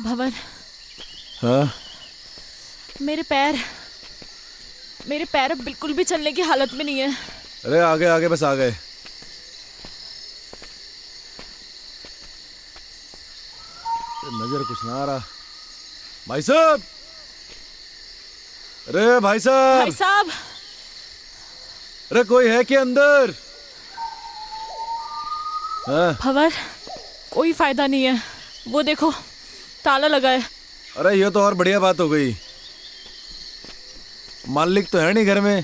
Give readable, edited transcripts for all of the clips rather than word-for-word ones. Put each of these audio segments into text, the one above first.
भंवर, हाँ? मेरे पैर अब बिल्कुल भी चलने की हालत में नहीं है। अरे आगे आगे, बस आ गए। नजर कुछ ना आ रहा। भाई साहब, अरे भाई साहब, भाई साहब, अरे कोई है क्या अंदर? हाँ? भंवर, कोई फायदा नहीं है। वो देखो, ताला लगा है। अरे ये तो और बढ़िया बात हो गई। मालिक तो है नहीं घर में।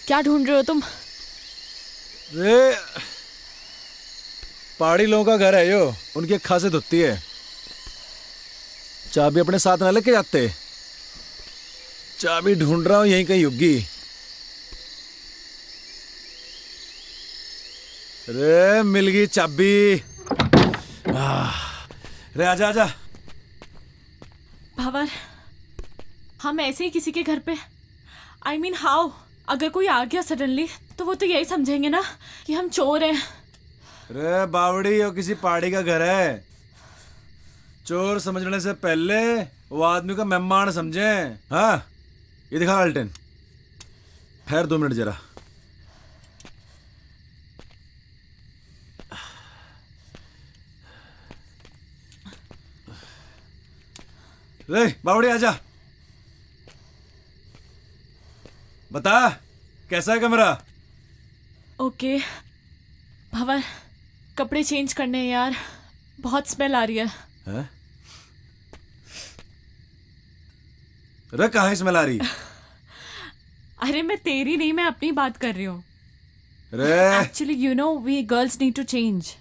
क्या ढूंढ रहे हो तुम? अरे पहाड़ी लोगों का घर है यो, उनकी खासियत होती है चाबी अपने साथ ना लेके जाते। चाबी ढूंढ रहा हूं, यहीं कहीं होगी। अरे मिल गई चाबी। अरे आजा आजा। भंवर, हम ऐसे ही किसी के घर पे, I mean हाउ, अगर कोई आ गया सडनली तो वो तो यही समझेंगे ना कि हम चोर हैं। अरे बावड़ी, और किसी पहाड़ी का घर है। चोर समझने से पहले वो आदमी को मेहमान समझे। हाँ, ये दिखा अल्टन। ठहर 2 मिनट जरा। रे बावड़ी आजा, बता कैसा है कमरा? ओके भंवर, कपड़े चेंज करने हैं यार, बहुत स्मेल आ रही है। हैं? रे कहाँ स्मेल आ रही? अरे मैं तेरी नहीं, मैं अपनी बात कर रही हूँ। रे actually you know we girls need to change.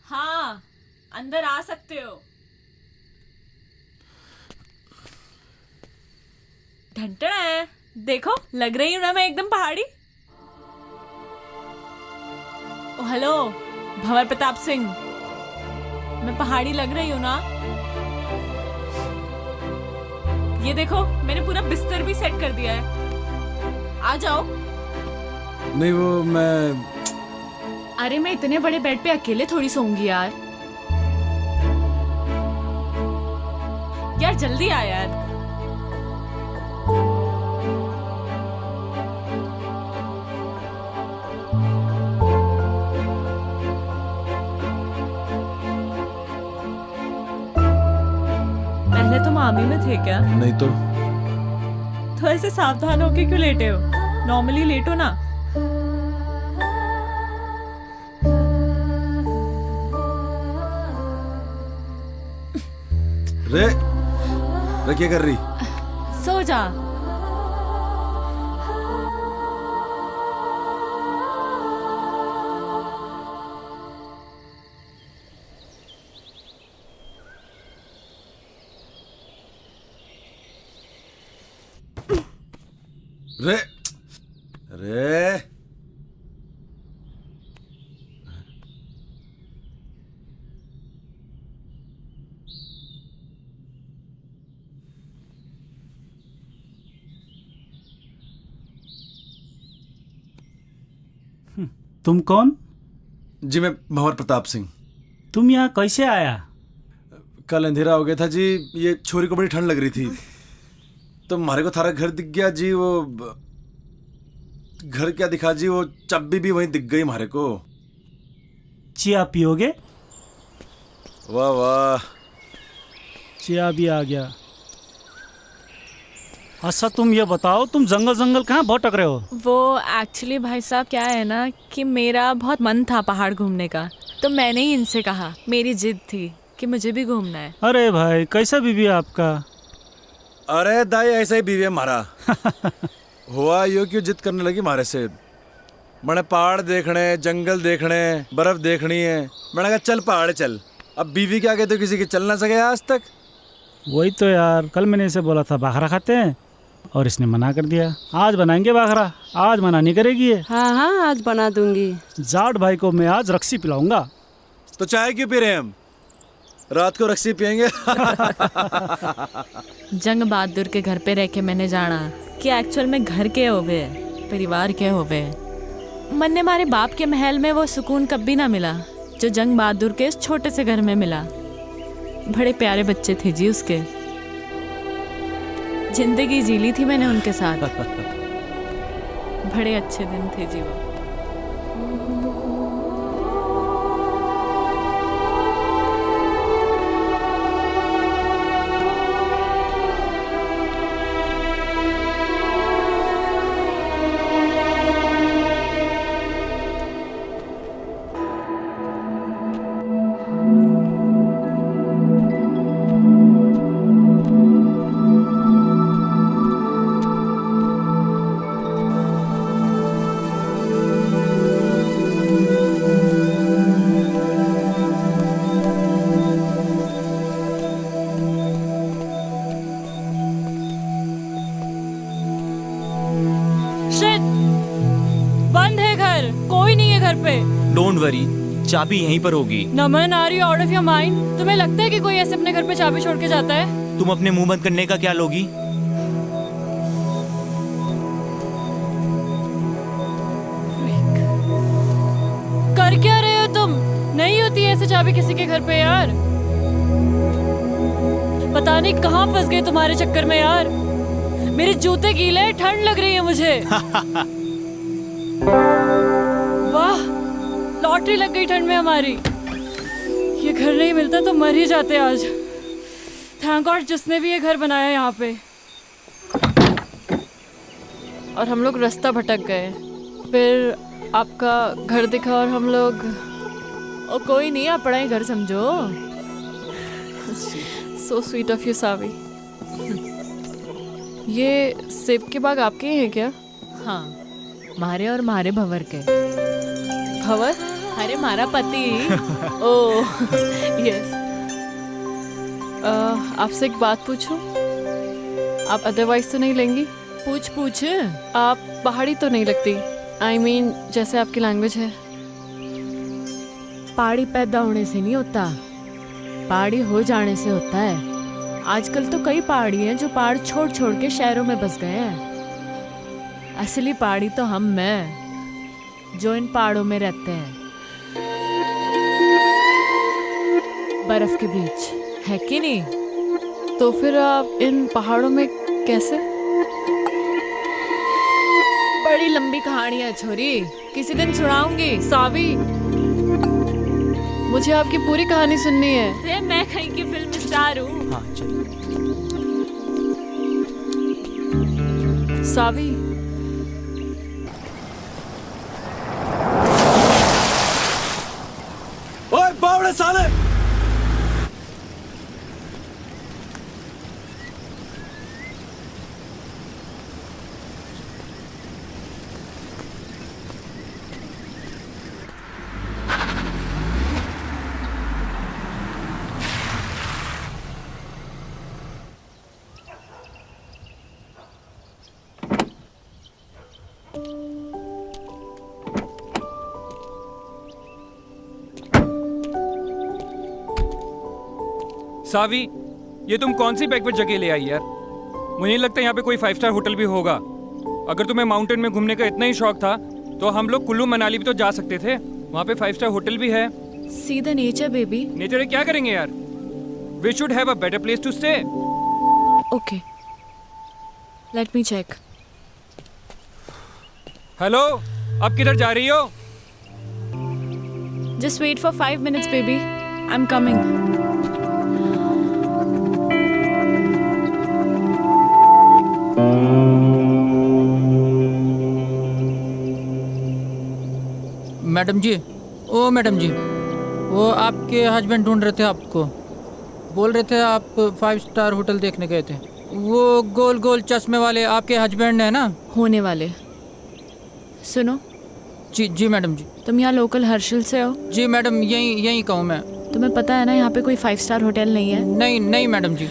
हाँ, अंदर आ सकते हो। ढंटना है, देखो लग रही हूँ ना मैं एकदम पहाड़ी। ओ हेलो भंवर प्रताप सिंह, मैं पहाड़ी लग रही हूँ ना? ये देखो मैंने पूरा बिस्तर भी सेट कर दिया है, आ जाओ। नहीं वो मैं, अरे मैं इतने बड़े बेड पे अकेले थोड़ी सोऊंगी यार। यार जल्दी आ यार। पहले तुम आर्मी में थे क्या? नहीं तो ऐसे सावधान होके क्यों लेटे हो? नॉर्मली लेटो ना। रे रे क्या कर रही? सो जा। रे रे तुम कौन? जी मैं भंवर प्रताप सिंह। तुम यहाँ कैसे आया? कल अंधेरा हो गया था जी, ये छोरी को बड़ी ठंड लग रही थी तो हमारे को थारा घर दिख गया जी। वो घर क्या दिखा जी, वो चाबी भी वहीं दिख गई हमारे को। चिया पियोगे? वाह वाह, चिया भी आ गया। अच्छा तुम ये बताओ, तुम जंगल जंगल कहाँ भटक रहे हो? वो एक्चुअली भाई साहब क्या है ना कि मेरा बहुत मन था पहाड़ घूमने का, तो मैंने ही इनसे कहा, मेरी जिद थी कि मुझे भी घूमना है। अरे भाई कैसा बीवी है आपका? अरे दाई ऐसा ही बीवी है हमारा। हुआ यो क्यों जिद करने लगी हमारे से। मैंने पहाड़ देखने, जंगल देखने, बर्फ देखनी है। मैंने कहा चल पहाड़ चल। अब बीवी के आगे तो किसी के चल ना सके आज तक। वही तो यार, कल मैंने इसे बोला था बाखरा खाते हैं और इसने मना कर दिया। आज बनाएंगे बाखरा, आज मना नहीं करेगी ये। हाँ हाँ आज बना दूंगी। जाट भाई को मैं आज रक्सी पिलाऊंगा। तो चाय क्यों पी रहे हैं हम? रात को रक्सी पियेंगे। जंग बहादुर के घर पे रह के मैंने जाना कि एक्चुअल में घर के होवे, परिवार के होवे। मन ने मारे बाप के महल में वो सुकून कभी ना मिला जो जंग बहादुर के इस छोटे से घर में मिला। बड़े प्यारे बच्चे थे जी उसके, जिंदगी जी ली थी मैंने उनके साथ। बड़े अच्छे दिन थे जी वो। बंद है घर, कोई नहीं है घर पे। डोंट वरी, चाबी यहीं पर होगी। Naman, are you out of your mind? तुम्हें लगता है कि कोई ऐसे अपने घर पे चाबी छोड़ के जाता है? तुम अपने मुंह बंद करने का क्या लोगी? कर क्या रहे हो तुम? नहीं होती ऐसे चाबी किसी के घर पे यार। पता नहीं कहाँ फंस गए तुम्हारे चक्कर में यार। मेरे जूते गीले, ठंड लग रही है मुझे। वाह, लॉटरी लग गई ठंड में हमारी। ये घर नहीं मिलता तो मर ही जाते आज। थैंक गॉड जिसने भी ये घर बनाया यहाँ पे। और हम लोग रास्ता भटक गए, फिर आपका घर दिखा और हम लोग। ओ कोई नहीं, आप पढ़ाई घर समझो। सो स्वीट ऑफ यू सावी। ये सेब के बाग आपके ही हैं क्या? हाँ, मारे और मारे भंवर के। भंवर? अरे मारा पति। Oh yes. आपसे एक बात पूछूं? आप अदरवाइज तो नहीं लेंगी? पूछ पूछ। आप पहाड़ी तो नहीं लगती। I mean, जैसे आपकी लैंग्वेज है। पहाड़ी पैदा होने से नहीं होता, पहाड़ी हो जाने से होता है। आजकल तो कई पहाड़ी हैं जो पहाड़ छोड़ छोड़ के शहरों में बस गए हैं। असली पहाड़ी तो हम हैं जो इन पहाड़ों में रहते हैं, बर्फ के बीच, है कि नहीं? तो फिर आप इन पहाड़ों में कैसे? बड़ी लंबी कहानी है छोरी, किसी दिन सुनाऊंगी। सावी, मुझे आपकी पूरी कहानी सुननी है। मैं कहीं की फिल्म स्टार हूँ। हाँ चलो। सावी, ओए बावड़े साले! सावी, ये तुम कौन सी बैकवर्ड जगह ले आई यार? मुझे नहीं लगता यहाँ पे कोई 5 स्टार होटल भी होगा। अगर तुम्हें माउंटेन में घूमने का इतना ही शौक था तो हम लोग कुल्लू मनाली भी तो जा सकते थे। वहाँ पे 5 स्टार होटल भी है। See the nature baby. Nature है, क्या करेंगे यार? We should have a better place to stay. Okay, let me check. Hello, अब किधर जा रही हो? Just wait for 5 minutes baby, I am coming. Madam ji, ओ मैडम जी, वो आपके हस्बैंड ढूंढ रहे थे आपको। बोल रहे थे आप 5 स्टार होटल देखने गए थे। वो गोल गोल चश्मे वाले आपके हस्बैंड है ना? होने वाले। सुनो। जी जी मैडम जी। तुम यहाँ लोकल हर्षल से हो? जी मैडम, यहीं का हूँ मैं। तुम्हें पता है ना यहाँ पे कोई 5 स्टार होटल नहीं है? नहीं मैडम जी।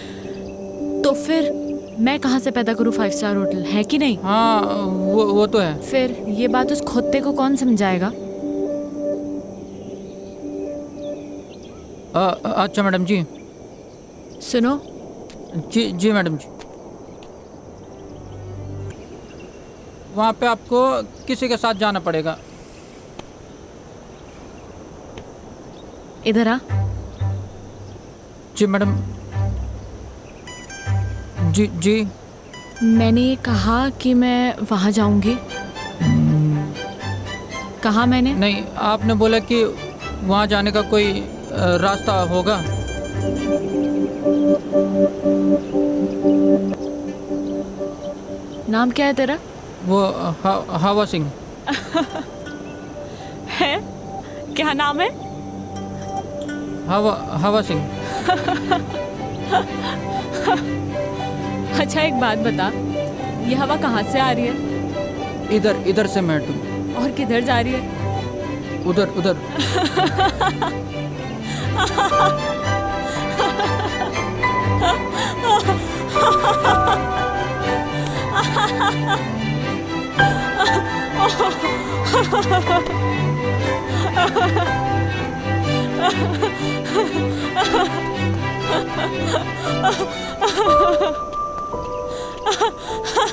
तो फिर मैं कहाँ से पैदा करूँ 5 स्टार होटल, है कि नहीं? हाँ वो तो है। फिर ये बात उस खोते को कौन समझाएगा? अच्छा मैडम जी। सुनो, जी जी मैडम जी। वहाँ पे आपको किसी के साथ जाना पड़ेगा। इधर आ। जी मैडम। जी जी। मैंने ये कहा कि मैं वहाँ जाऊंगी। कहा मैंने? नहीं, आपने बोला कि वहाँ जाने का कोई रास्ता होगा। नाम क्या है तेरा? वो हवा सिंह। है? क्या नाम है? हवा सिंह। अच्छा एक बात बता, ये हवा कहाँ से आ रही है? इधर से मैडम। और किधर जा रही है? उधर।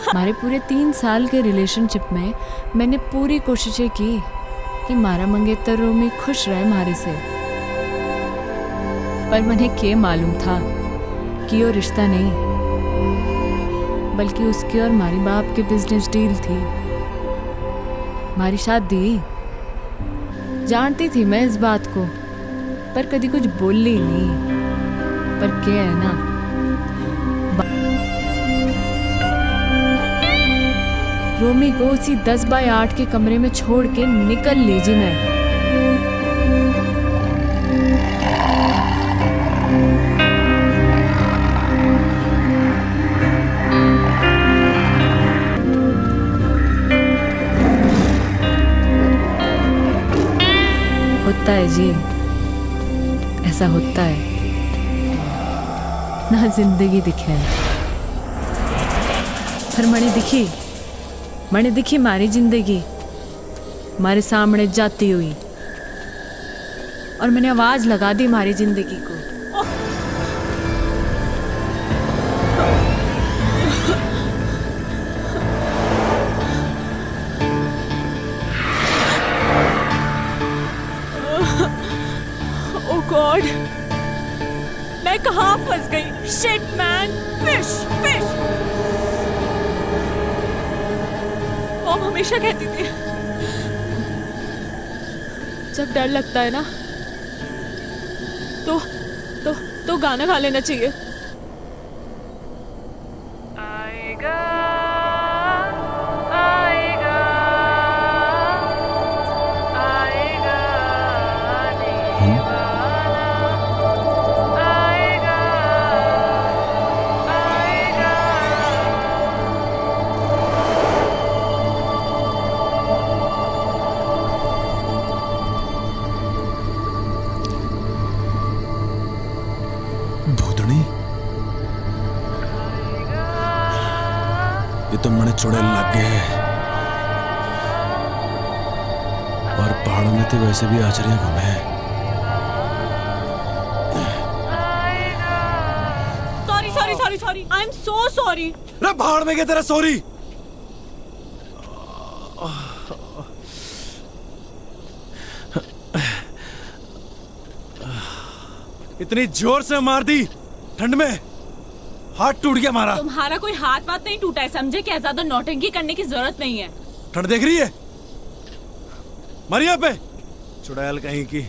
हमारे पूरे 3 साल के रिलेशनशिप में मैंने पूरी कोशिशें की कि मारा मंगेतर रोमी खुश रहे हमारे से, पर मुझे क्या मालूम था कि वो रिश्ता नहीं बल्कि उसके और हमारी बाप के बिजनेस डील थी। हमारी शादी जानती थी मैं इस बात को, पर कभी कुछ बोली नहीं। पर क्या है ना, रोमी को उसी 10 बाय 8 के कमरे में छोड़ के निकल लीजिए मैं। होता है जी, ऐसा होता है ना। जिंदगी दिखे पर मैंने दिखी हमारी जिंदगी हमारे सामने जाती हुई, और मैंने आवाज लगा दी हमारी जिंदगी को। ओह गॉड, मैं कहाँ फंस गई? Shit man, fish. मॉम हमेशा कहती थी जब डर लगता है ना तो गाना गा लेना चाहिए। आएगा आएगा आएगा आएगा आएगा। भूतनी, ये तो मने चुड़ैल लग गए, और पहाड़ों में तो वैसे भी आचरियां कम है। Sorry I am so sorry. अरे पहाड़ में क्या तेरा सॉरी? इतनी जोर से मार दी ठंड में, हाथ टूट गया हमारा। तुम्हारा कोई हाथ वाथ नहीं टूटा है, समझे? क्या ज्यादा नौटंकी करने की जरूरत नहीं है। ठंड देख रही है मारी यहाँ पे, चुड़ैल कहीं की।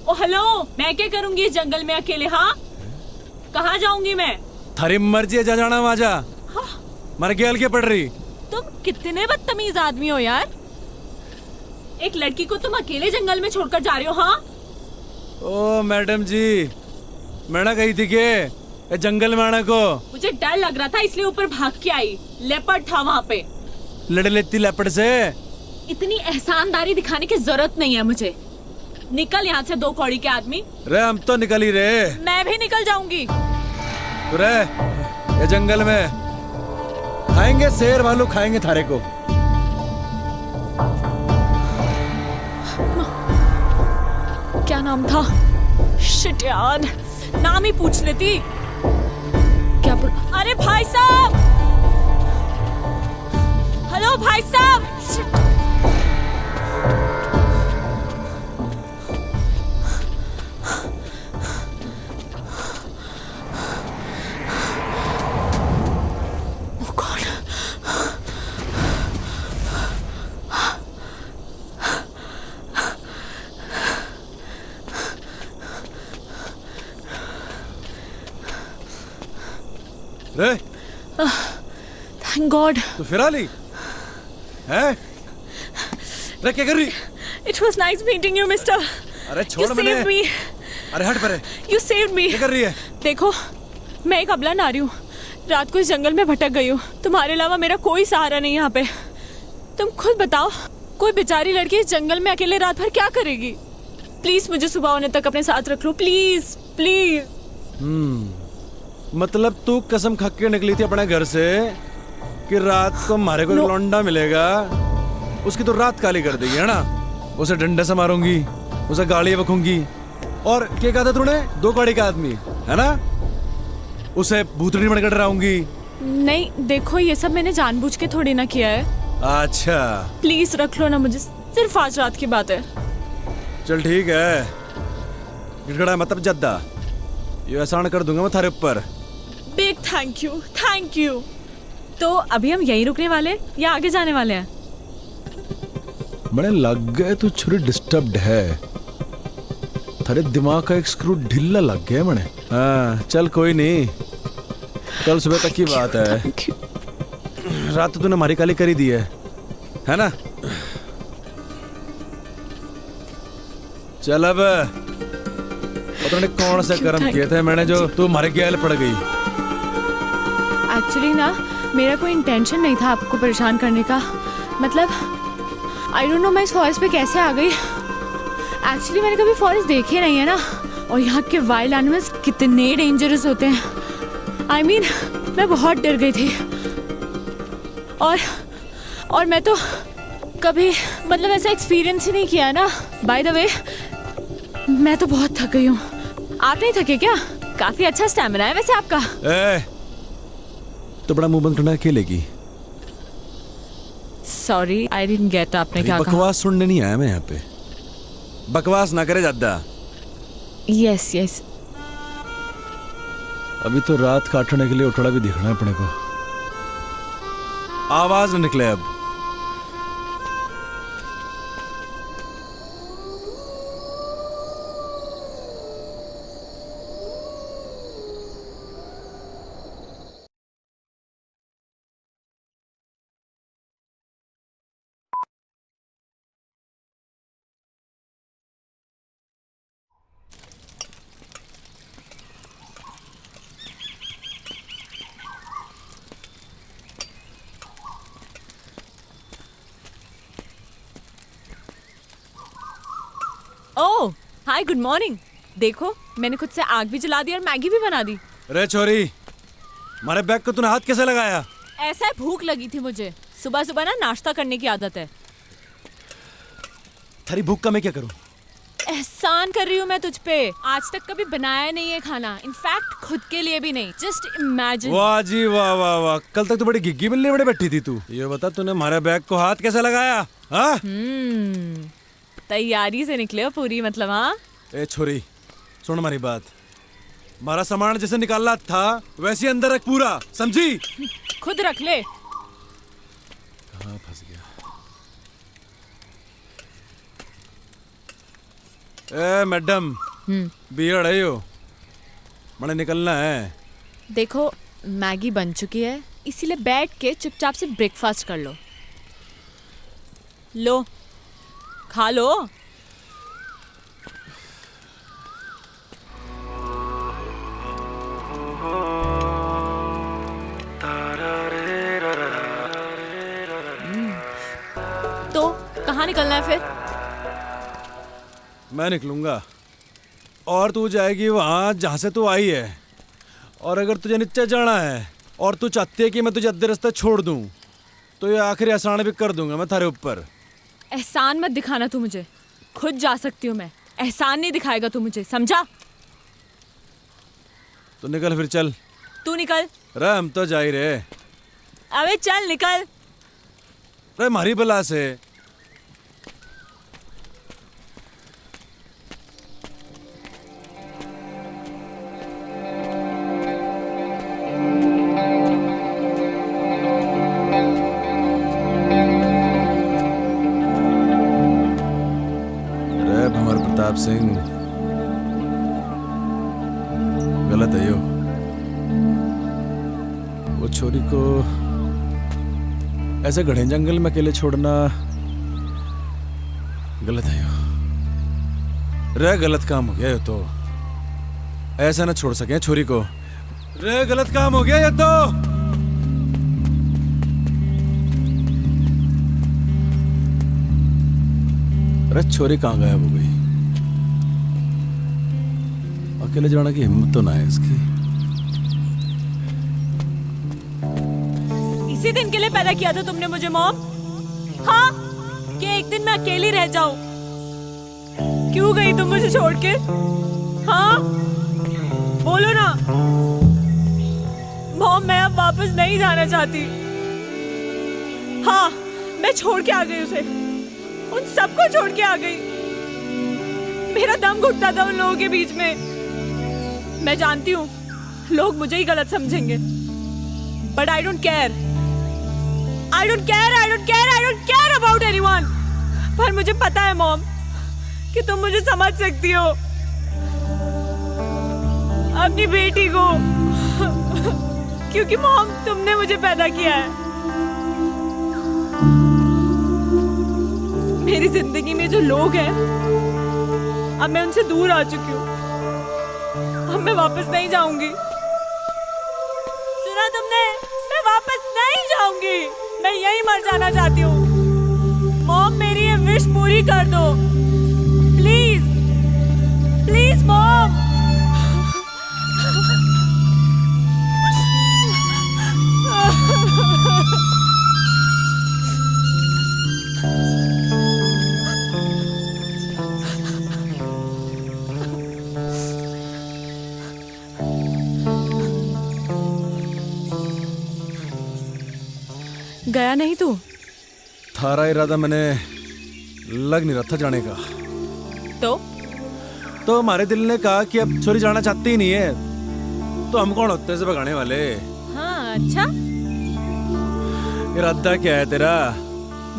ओ हेलो, मैं क्या करूंगी इस जंगल में अकेले? हाँ, कहाँ जाऊंगी मैं? थारी मर्जी है, जा जाना वहां जा। मर के हल्के पड़ रही। तुम कितने बदतमीज आदमी हो यार, एक लड़की को तुम अकेले जंगल में छोड़कर जा रहे हो। हाँ ओ मैडम जी, मैंने कही थी कि जंगल में आने को। मुझे डर लग रहा था इसलिए ऊपर भाग के आई। लेपर्ड था वहाँ पे। लड़ लेती लेपर्ड से। इतनी एहसानदारी दिखाने की जरूरत नहीं है मुझे। निकल यहाँ से, 2 कौड़ी के आदमी। रे हम तो निकल ही रहे। मैं भी निकल जाऊंगी। रे ये जंगल में खाएंगे, शेर भालू खाएंगे थारे को। क्या नाम था? शिट यार, नाम ही पूछ लेती। क्या अरे भाई साहब, हेलो भाई साहब। शिट। ओ गॉड। रे थैंक गॉड। तू फिर आ ली है? रे क्या कर रही? It was nice meeting you, mister. अरे You छोड़ मैंने। saved me. अरे हट परे। You saved me. क्या कर रही है? देखो, मैं एक अबला नारी हूँ। रात को इस जंगल में भटक गई हूँ। तुम्हारे अलावा मेरा कोई सहारा नहीं यहाँ पे। तुम खुद बताओ, कोई बेचारी लड़की इस जंगल में अकेले रात भर क्या करेगी? प्लीज मुझे सुबह होने तक अपने साथ रख लो, प्लीज प्लीज। मतलब तू कसम खा के निकली थी अपने घर से कि रात को हमारे को लौंडा मिलेगा, उसकी तो रात काली कर देगी, है ना? उसे डंडे से मारूंगी, उसे गाड़ी बकूंगी, और क्या कहा था तूने? 2 गाड़ी का आदमी, है ना? उसे भूतनी बनकर डराऊंगी। नहीं देखो, ये सब मैंने जानबूझ के थोड़ी ना किया है। अच्छा प्लीज रख लो ना मुझे, सिर्फ आज रात की बात है। चल ठीक है, गिड़गड़ा मतलब जद्दा, ये एहसान कर दूंगा मैं थारे ऊपर। Big thank you. तो अभी हम यहीं रुकने वाले हैं या आगे जाने वाले हैं? बड़े लग गए तू छुरी डिस्टर्ब्ड है, थारे दिमाग का एक स्क्रू ढीला लग गया मने। हाँ चल कोई नहीं, कल सुबह तक की बात है। Thank you. रात तो तूने हमारी काली करी दी है ना? चल अब पता नहीं कौन से कर्म किए थे मैंने जो तू हमारे गैल पड़ गई। एक्चुअली ना, मेरा कोई इंटेंशन नहीं था आपको परेशान करने का। मतलब आई डोंट नो मैं इस फॉरेस्ट पे कैसे आ गई। एक्चुअली मैंने कभी फॉरेस्ट देखे नहीं है ना, और यहाँ के वाइल्ड एनिमल्स कितने डेंजरस होते हैं। आई मीन मैं बहुत डर गई थी, और मैं तो कभी मतलब ऐसा एक्सपीरियंस ही नहीं किया ना। बाय द वे, मैं तो बहुत थक गई हूँ। आप नहीं थके क्या? काफी अच्छा स्टैमिना है वैसे आपका। तो बड़ा मुंह बंद करना अकेलेगी। सॉरी आई डिडंट गेट, आपने क्या कहा? बकवास सुनने नहीं आया मैं यहाँ पे, बकवास ना करे ज्यादा। यस। अभी तो रात काटने के लिए उठड़ा भी दिखना है अपने को, आवाज न निकले अब। ओह हाय, गुड मॉर्निंग। देखो मैंने खुद से आग भी जला दी और मैगी भी बना दी। रे छोरी, हमारे बैग को तूने हाथ कैसे लगाया? ऐसा है, भूख लगी थी मुझे। सुबह सुबह ना नाश्ता करने की आदत है। थारी भूख का मैं क्या करूं? एहसान कर रही हूँ मैं तुझ पे। आज तक कभी बनाया नहीं है खाना, इनफैक्ट खुद के लिए भी नहीं। Just imagine. वाह जी वाह वाह वाह, कल तक तो बड़ी गिग्गी बिल्ली बड़े बैठी थी तू। ये बता तूने हमारे बैग को हाथ कैसे लगाया? हाँ? तैयारी से निकले हो पूरी, मतलब। हाँ ए छोरी, सुन हमारी बात। हमारा सामान जैसे निकालना था वैसे ही अंदर रख पूरा, समझी? खुद रख ले। कहाँ फंस गया? ए मैडम, बियड़ है यो, मैंने निकलना है। देखो मैगी बन चुकी है, इसीलिए बैठ के चुपचाप से ब्रेकफास्ट कर लो। लो खा लो। तो कहाँ निकलना है फिर? मैं निकलूंगा और तू जाएगी वहां जहां से तू आई है। और अगर तुझे नीचे जाना है और तू चाहती है कि मैं तुझे अद्धे रास्ते छोड़ दूं, तो ये आखिरी एहसान भी कर दूंगा मैं थारे ऊपर। एहसान मत दिखाना तू मुझे, खुद जा सकती हूँ मैं। एहसान नहीं दिखाएगा तू मुझे, समझा? तो निकल फिर, चल। तू निकल। रे हम तो जा ही रहे। अबे चल निकल। रे मारी बला से। रे भंवर प्रताप सिंह, गलत है यो। वो छोरी को ऐसे घने जंगल में अकेले छोड़ना गलत है यो। रे गलत काम हो गया ये तो। ऐसा ना छोड़ सके छोरी को। रे गलत काम हो गया ये तो। अरे छोरी कहाँ गायब हो गई? अकेले जाने की हिम्मत तो ना है इसकी। इसी दिन के लिए पैदा किया था तुमने मुझे मॉम? हाँ, कि एक दिन मैं अकेली रह जाऊं? क्यों गई तुम मुझे छोड़ के? हाँ, बोलो ना। मॉम, मैं अब वापस नहीं जाना चाहती। हाँ, मैं छोड़ के आ गई उसे, उन सबको छोड़ के आ गई। मेरा दम घुटता था उन लोगों के बीच में। मैं जानती हूँ लोग मुझे ही गलत समझेंगे, but I don't care. I don't care about anyone। पर मुझे पता है मॉम कि तुम मुझे समझ सकती हो, अपनी बेटी को। क्योंकि मॉम, तुमने मुझे पैदा किया है। मेरी जिंदगी में जो लोग हैं, अब मैं उनसे दूर आ चुकी हूँ। अब मैं वापस नहीं जाऊंगी। सुना तुमने? मैं वापस नहीं जाऊंगी। मैं यहीं मर जाना चाहती हूँ। मॉम, मेरी ये विश पूरी कर दो, प्लीज प्लीज मॉम। गया नहीं तू? थारा इरादा मैंने लग नहीं रहा था जाने का। तो हमारे दिल ने कहा कि अब छोरी जाना चाहती ही नहीं है, तो हम कौन होते हैं भगाने वाले? हाँ, अच्छा। इरादा क्या है तेरा?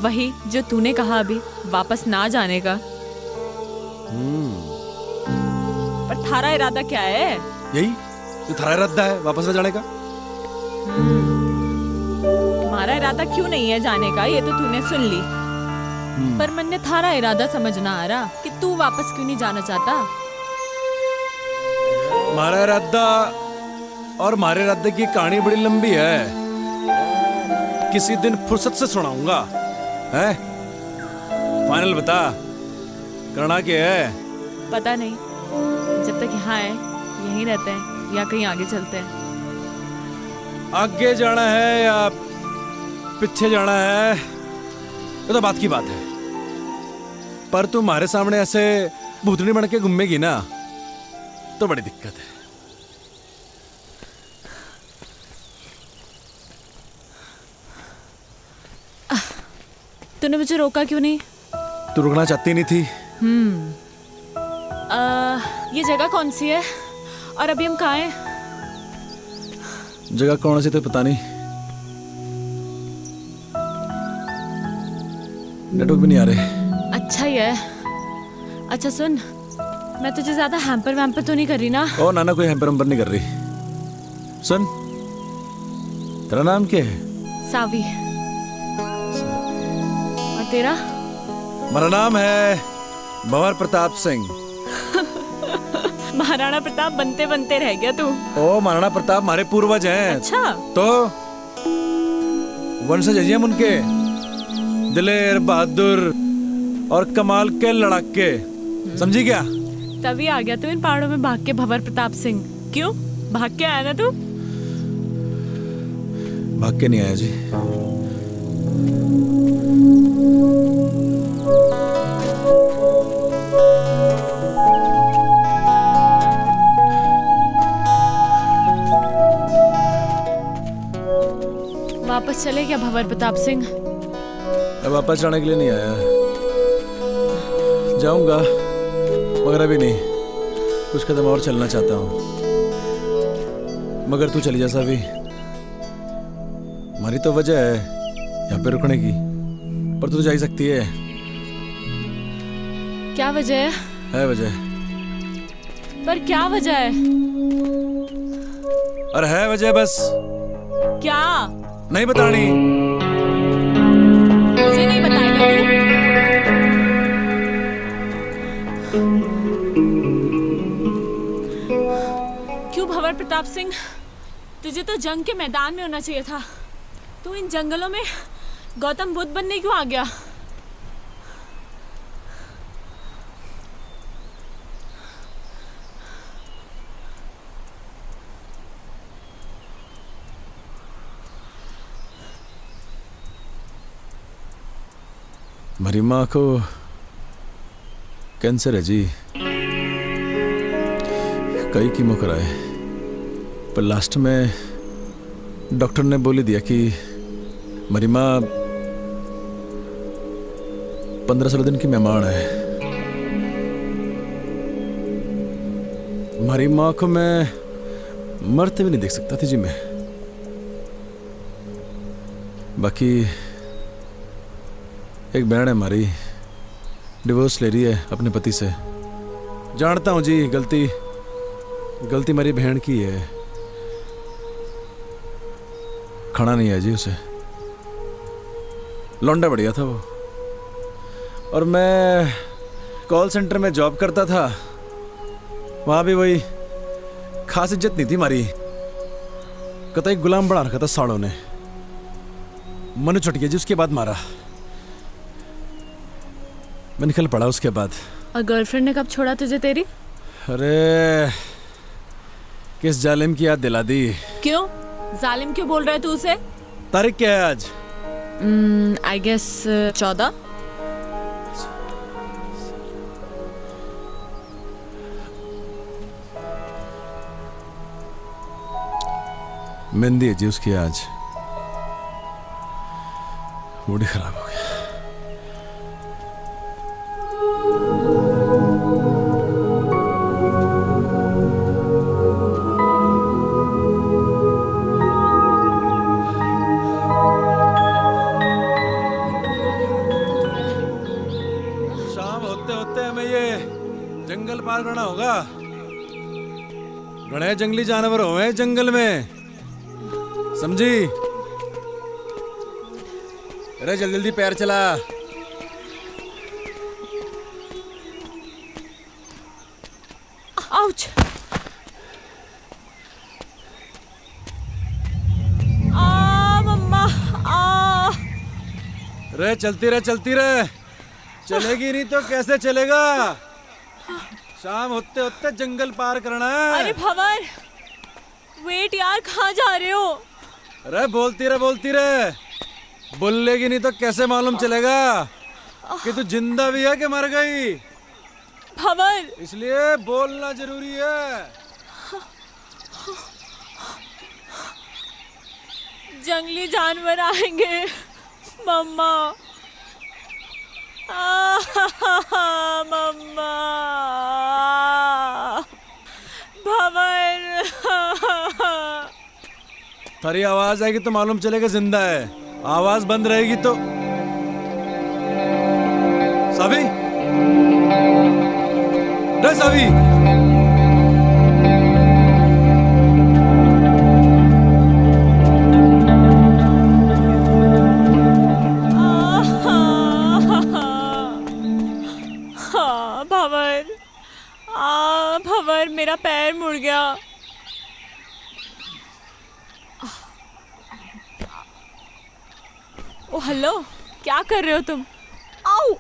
वही जो तूने कहा अभी, वापस ना जाने का। पर थारा इरादा क्या है? यही जो थारा इरादा है, वापस ना जाने का। तुम्हारा इरादा क्यों नहीं है जाने का, ये तो तूने सुन ली। पर मैंने थारा इरादा समझना आ रहा कि तू वापस क्यों नहीं जाना चाहता। हमारा इरादा और हमारे इरादे की कहानी बड़ी लंबी है, किसी दिन फुर्सत से सुनाऊंगा। हैं? फाइनल बता, करना क्या है? पता नहीं, जब तक यहाँ है यहीं रहते हैं या कहीं आगे चलते हैं। आगे जाना है या पीछे जाना है, ये तो बात की बात है। पर तू हमारे सामने ऐसे भूतनी बन के घूमेगी ना, तो बड़ी दिक्कत है। तूने मुझे रोका क्यों नहीं? तू रुकना चाहती नहीं थी। ये जगह कौन सी है और अभी हम कहाँ हैं? जगह कौन सी तो पता नहीं, नेटवर्क भी नहीं आ रहे। अच्छा ही है। अच्छा सुन, मैं तुझे ज्यादा हैम्पर वैम्पर तो नहीं कर रही ना? ओ नाना, कोई हैम्पर वैम्पर नहीं कर रही। सुन, तेरा नाम क्या है? सावी। और तेरा? मेरा नाम है भंवर प्रताप सिंह। महाराणा प्रताप बनते बनते रह गया तू। ओ महाराणा प्रताप हमारे पूर्वज हैं। अच्छा। तो वंशज हैं हम उनके, दिलेर, बहादुर और कमाल के लड़ाके। समझी क्या? तभी आ गया तू इन पहाड़ों में भाग के भंवर प्रताप सिंह। क्यों भाग के आया ना तू? भाग के नहीं आया जी। वापस चले क्या भंवर प्रताप सिंह? मैं वापस जाने के लिए नहीं आया, जाऊंगा मगर अभी नहीं, कुछ कदम और चलना चाहता हूँ। मगर तू चली जा सावी, हमारी तो वजह है यहाँ पे रुकने की, पर तू तो जा ही सकती है। क्या वजह है वजह, पर क्या वजह है? अरे है वजह, बस क्या? नहीं बतानी। मुझे नहीं बताएगा तू? क्यों भंवर प्रताप सिंह, तुझे तो जंग के मैदान में होना चाहिए था। तू इन जंगलों में गौतम बुद्ध बनने क्यों आ गया? मेरी माँ को कैंसर है जी, कई कीमो कराए, पर लास्ट में डॉक्टर ने बोली दिया कि मेरी माँ 15-16 दिन की मेहमान है। हमारी माँ को मैं मरते भी नहीं देख सकता थी जी मैं। बाकी एक बहन है हमारी, डिवोर्स ले रही है अपने पति से। जानता हूँ जी, गलती मेरी बहन की है, खाना नहीं है जी उसे। लौंडा बढ़िया था वो, और मैं कॉल सेंटर में जॉब करता था, वहाँ भी वही खास इज्जत नहीं थी हमारी, कतई गुलाम बना रखा था साड़ों ने। मनु छुट गया जी उसके बाद मारा, मैं निकल पड़ा उसके बाद। और गर्लफ्रेंड ने कब छोड़ा तुझे तेरी? अरे किस जालिम की याद दिला दी। क्यों जालिम क्यों बोल रहा है तू उसे? तारीख क्या है आज? I guess 14। मेहंदी है जी उसकी आज, मूड ही खराब हो गया। शाम होते होते हमें ये जंगल पार करना होगा। बड़े जंगली जानवर हुए जंगल में, समझी? अरे जल्दी जल्दी पैर चला। आउच! मम्मा रे चलती रहे, चलेगी नहीं तो कैसे चलेगा? शाम होते होते जंगल पार करना है। अरे भंवर, वेट यार, कहाँ जा रहे हो? अरे बोलती रहे, बोलेगी नहीं तो कैसे मालूम चलेगा कि तू जिंदा भी है कि मर गई? भंवर, इसलिए बोलना जरूरी है। जंगली जानवर आएंगे मम्मा। मम्मा, भंवर। थारी आवाज आएगी तो मालूम चलेगा जिंदा है, आवाज बंद रहेगी तो। सावी, रे सावी, भंवर, भंवर, मेरा पैर मुड़ गया। ओ हेलो, क्या कर रहे हो तुम? आओ!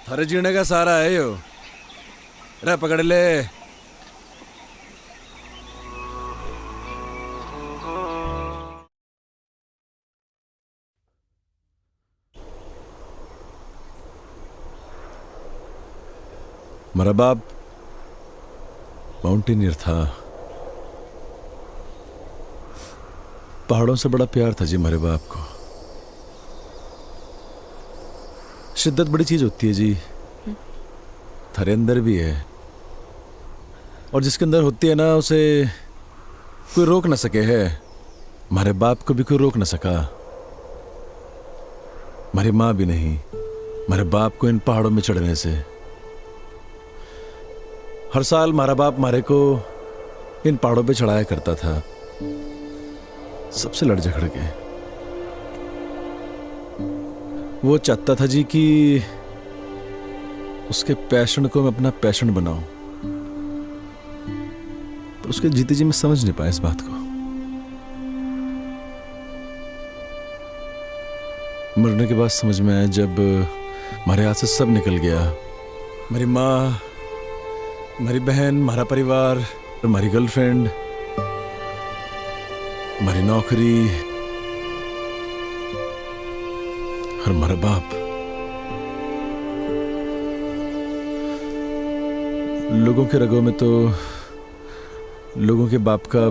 थारे जीने का सहारा है यो, रे पकड़ ले। मेरा बाप माउंटेनियर था। पहाड़ों से बड़ा प्यार था जी मेरे बाप को। शिद्दत बड़ी चीज होती है जी, थारे अंदर भी है, और जिसके अंदर होती है ना उसे कोई रोक ना सके है। हमारे बाप को भी कोई रोक ना सका, हमारी माँ भी नहीं, हमारे बाप को इन पहाड़ों में चढ़ने से। हर साल हमारा बाप हमारे को इन पहाड़ों पे चढ़ाया करता था, सबसे लड़ झगड़ के। वो चाहता था जी कि उसके पैशन को मैं अपना पैशन बनाऊं, पर उसके जीते जी मैं समझ नहीं पाया इस बात को। मरने के बाद समझ में आया जब हमारे हाथ से सब निकल गया। मेरी माँ, हमारी बहन, हमारा परिवार, हमारी गर्लफ्रेंड, हमारी नौकरी और हमारा बाप। लोगों के रगों में तो लोगों के बाप का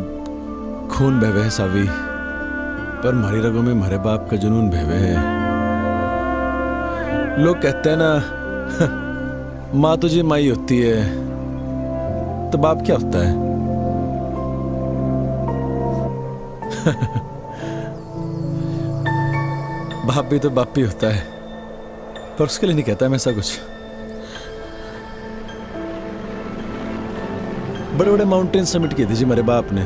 खून बह है सावी, पर हमारी रगों में हमारे बाप का जुनून बह है। लोग कहते हैं ना माँ तो जी माई होती है, तो बाप क्या होता है? बाप भी तो बाप ही होता है, पर उसके लिए नहीं कहता मैं ऐसा कुछ। बड़े बड़े माउंटेन समिट किए थे जी मेरे बाप ने,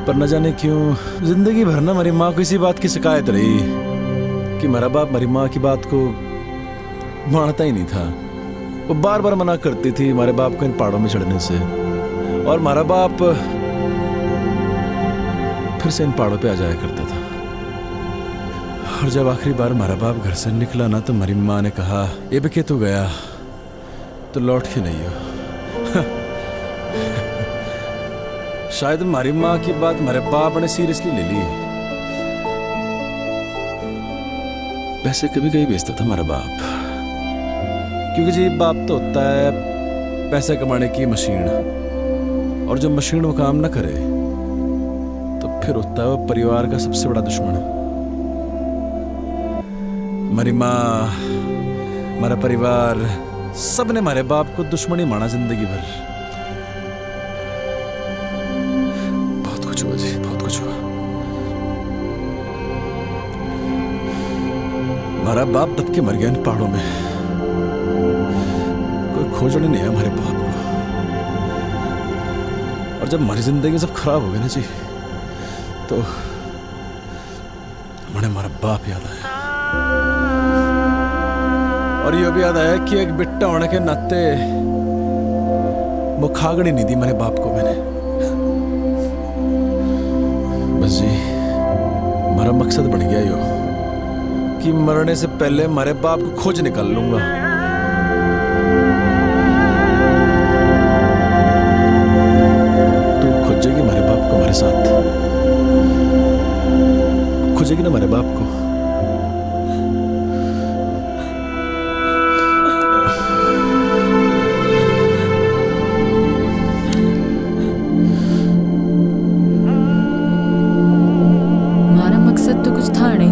पर न जाने क्यों जिंदगी भर ना हमारी माँ को इसी बात की शिकायत रही कि मेरा बाप हमारी माँ की बात को मानता ही नहीं था। वो बार बार मना करती थी हमारे बाप को इन पहाड़ों में चढ़ने से, और हमारा बाप फिर से इन पहाड़ों पे आ जाया करता था। और जब आखिरी बार हमारा बाप घर से निकला ना, तो हमारी माँ ने कहा, ये भी तू गया तो लौट के नहीं हो। शायद हमारी माँ की बात हमारे बाप ने सीरियसली ले ली। पैसे कभी कभी बेचता था हमारा बाप, क्योंकि जी बाप तो होता है पैसे कमाने की मशीन, और जब मशीन वो काम ना करे तो फिर होता है वो परिवार का सबसे बड़ा दुश्मन। हमारी माँ, हमारा परिवार, सब ने हमारे बाप को दुश्मन ही माना जिंदगी भर। बहुत कुछ हुआ जी, बहुत कुछ हुआ। हमारा बाप दब के मर गया इन पहाड़ों में, कोई खोजने नहीं है हमारे बाप को। और जब हमारी जिंदगी सब खराब हो गई ना जी, तो हमारा बाप याद आया। और ये भी याद आया कि एक बिट्टा होने के नाते वो खागड़ी नहीं दी मेरे बाप को मैंने। बस जी हमारा मकसद बन गया यो कि मरने से पहले हमारे बाप को खोज निकाल लूंगा। तू खोजेगी हमारे बाप को हमारे साथ, खोजेगी ना हमारे बाप को।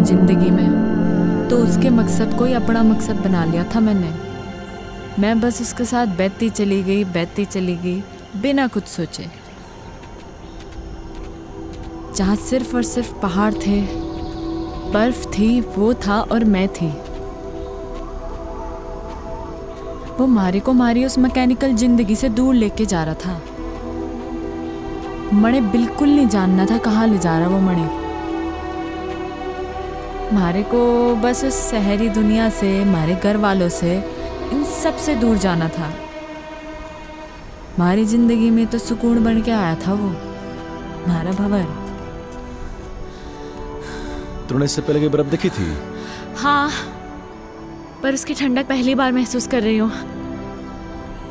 जिंदगी में तो उसके मकसद को ही अपना मकसद बना लिया था मैंने। मैं बस उसके साथ बहती चली गई बिना कुछ सोचे। जहाँ सिर्फ और सिर्फ पहाड़ थे, बर्फ थी, वो था और मैं थी। वो मारी उस मैकेनिकल जिंदगी से दूर लेके जा रहा था। मणे बिल्कुल नहीं जानना था कहाँ ले जा रहा वो मणे। मारे को बस उस शहरी दुनिया से, हमारे घर वालों से, इन सब से दूर जाना था। हमारी जिंदगी में तो सुकून बन के आया था वो हमारा भंवर। तूने इससे पहले की बर्फ देखी थी? हाँ, पर उसकी ठंडक पहली बार महसूस कर रही हूँ।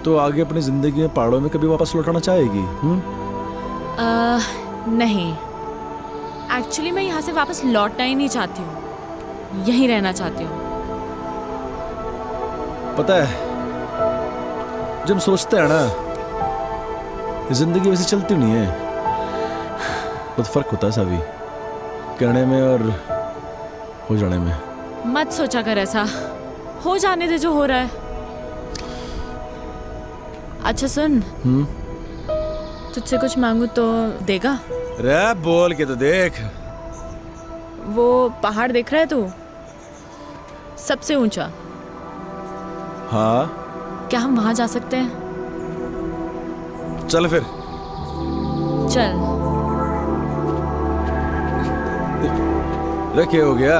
तो आगे अपनी जिंदगी में पहाड़ों में कभी वापस लौटाना चाहेगी? नहीं, एक्चुअली मैं यहाँ से वापस लौटना ही नहीं चाहती हूँ, यहीं रहना चाहती हूँ। पता है जब हम सोचते हैं ना, जिंदगी वैसे चलती नहीं है, बहुत फर्क होता है सावी, कहने में और हो जाने में। मत सोचा कर ऐसा, हो जाने दे जो हो रहा है। अच्छा सुन, तुझसे कुछ मांगू तो देगा? रे बोल के तो देख। वो पहाड़ देख रहा है तू, सबसे ऊंचा? हाँ क्या हम वहां जा सकते हैं? चल फिर। चल। रे क्या हो गया?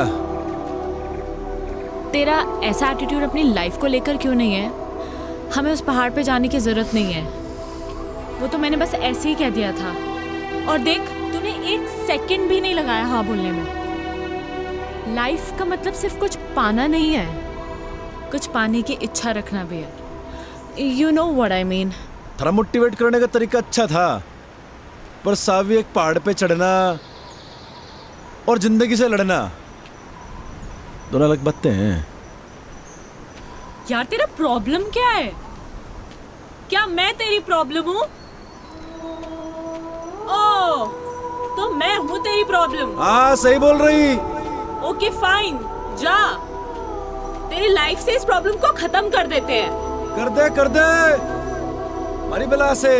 तेरा ऐसा एटीट्यूड अपनी लाइफ को लेकर क्यों नहीं है? हमें उस पहाड़ पे जाने की जरूरत नहीं है, वो तो मैंने बस ऐसे ही कह दिया था। और देख, तूने 1 सेकंड भी नहीं लगाया हाँ बोलने में। लाइफ का मतलब सिर्फ कुछ पाना नहीं है, कुछ पाने की इच्छा रखना भी है। You know what I mean. थोड़ा मोटिवेट करने का तरीका अच्छा था, पर सावी एक पहाड़ पे चढ़ना और जिंदगी से लड़ना दोनों अलग बातें हैं। यार तेरा प्रॉब्लम क्या है? क्या मैं तेरी प्रॉब्लम हूँ? ओह, तो मैं हूँ तेरी प्रॉब्लम। हाँ सही बोल रही। ओके फाइन, जा, तेरी लाइफ से इस प्रॉब्लम को खत्म कर देते हैं। कर दे हमारी बला से।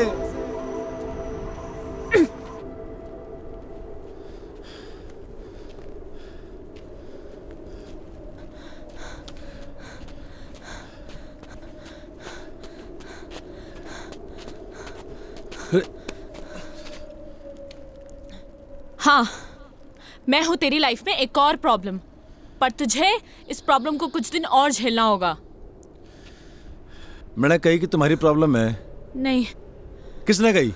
हाँ, मैं हूँ तेरी लाइफ में एक और प्रॉब्लम, पर तुझे इस प्रॉब्लम को कुछ दिन और झेलना होगा। मैंने कही कि तुम्हारी प्रॉब्लम है? नहीं। किसने कही?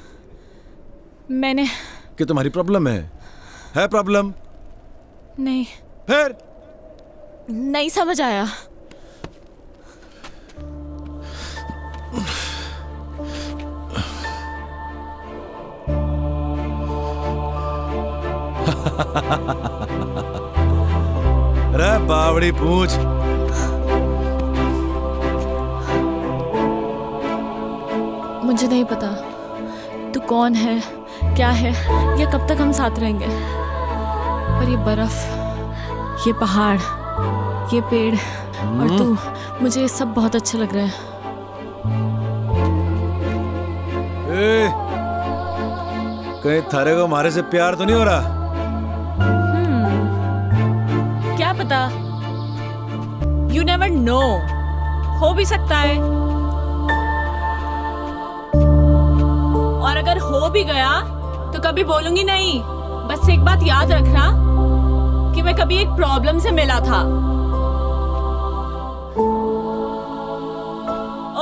मैंने। कि तुम्हारी प्रॉब्लम है प्रॉब्लम? नहीं। फिर? नहीं समझ आया। रे बावड़ी पूछ। मुझे नहीं पता तू कौन है, क्या है, या कब तक हम साथ रहेंगे, पर ये बर्फ, ये पहाड़, ये पेड़ और तू, मुझे ये सब बहुत अच्छा लग रहा है। कहीं थारे को हमारे से प्यार तो नहीं हो रहा? क्या पता, यू नेवर नो, हो भी सकता है। और अगर हो भी गया तो कभी बोलूंगी नहीं। बस एक बात याद रखना कि मैं कभी एक प्रॉब्लम से मिला था।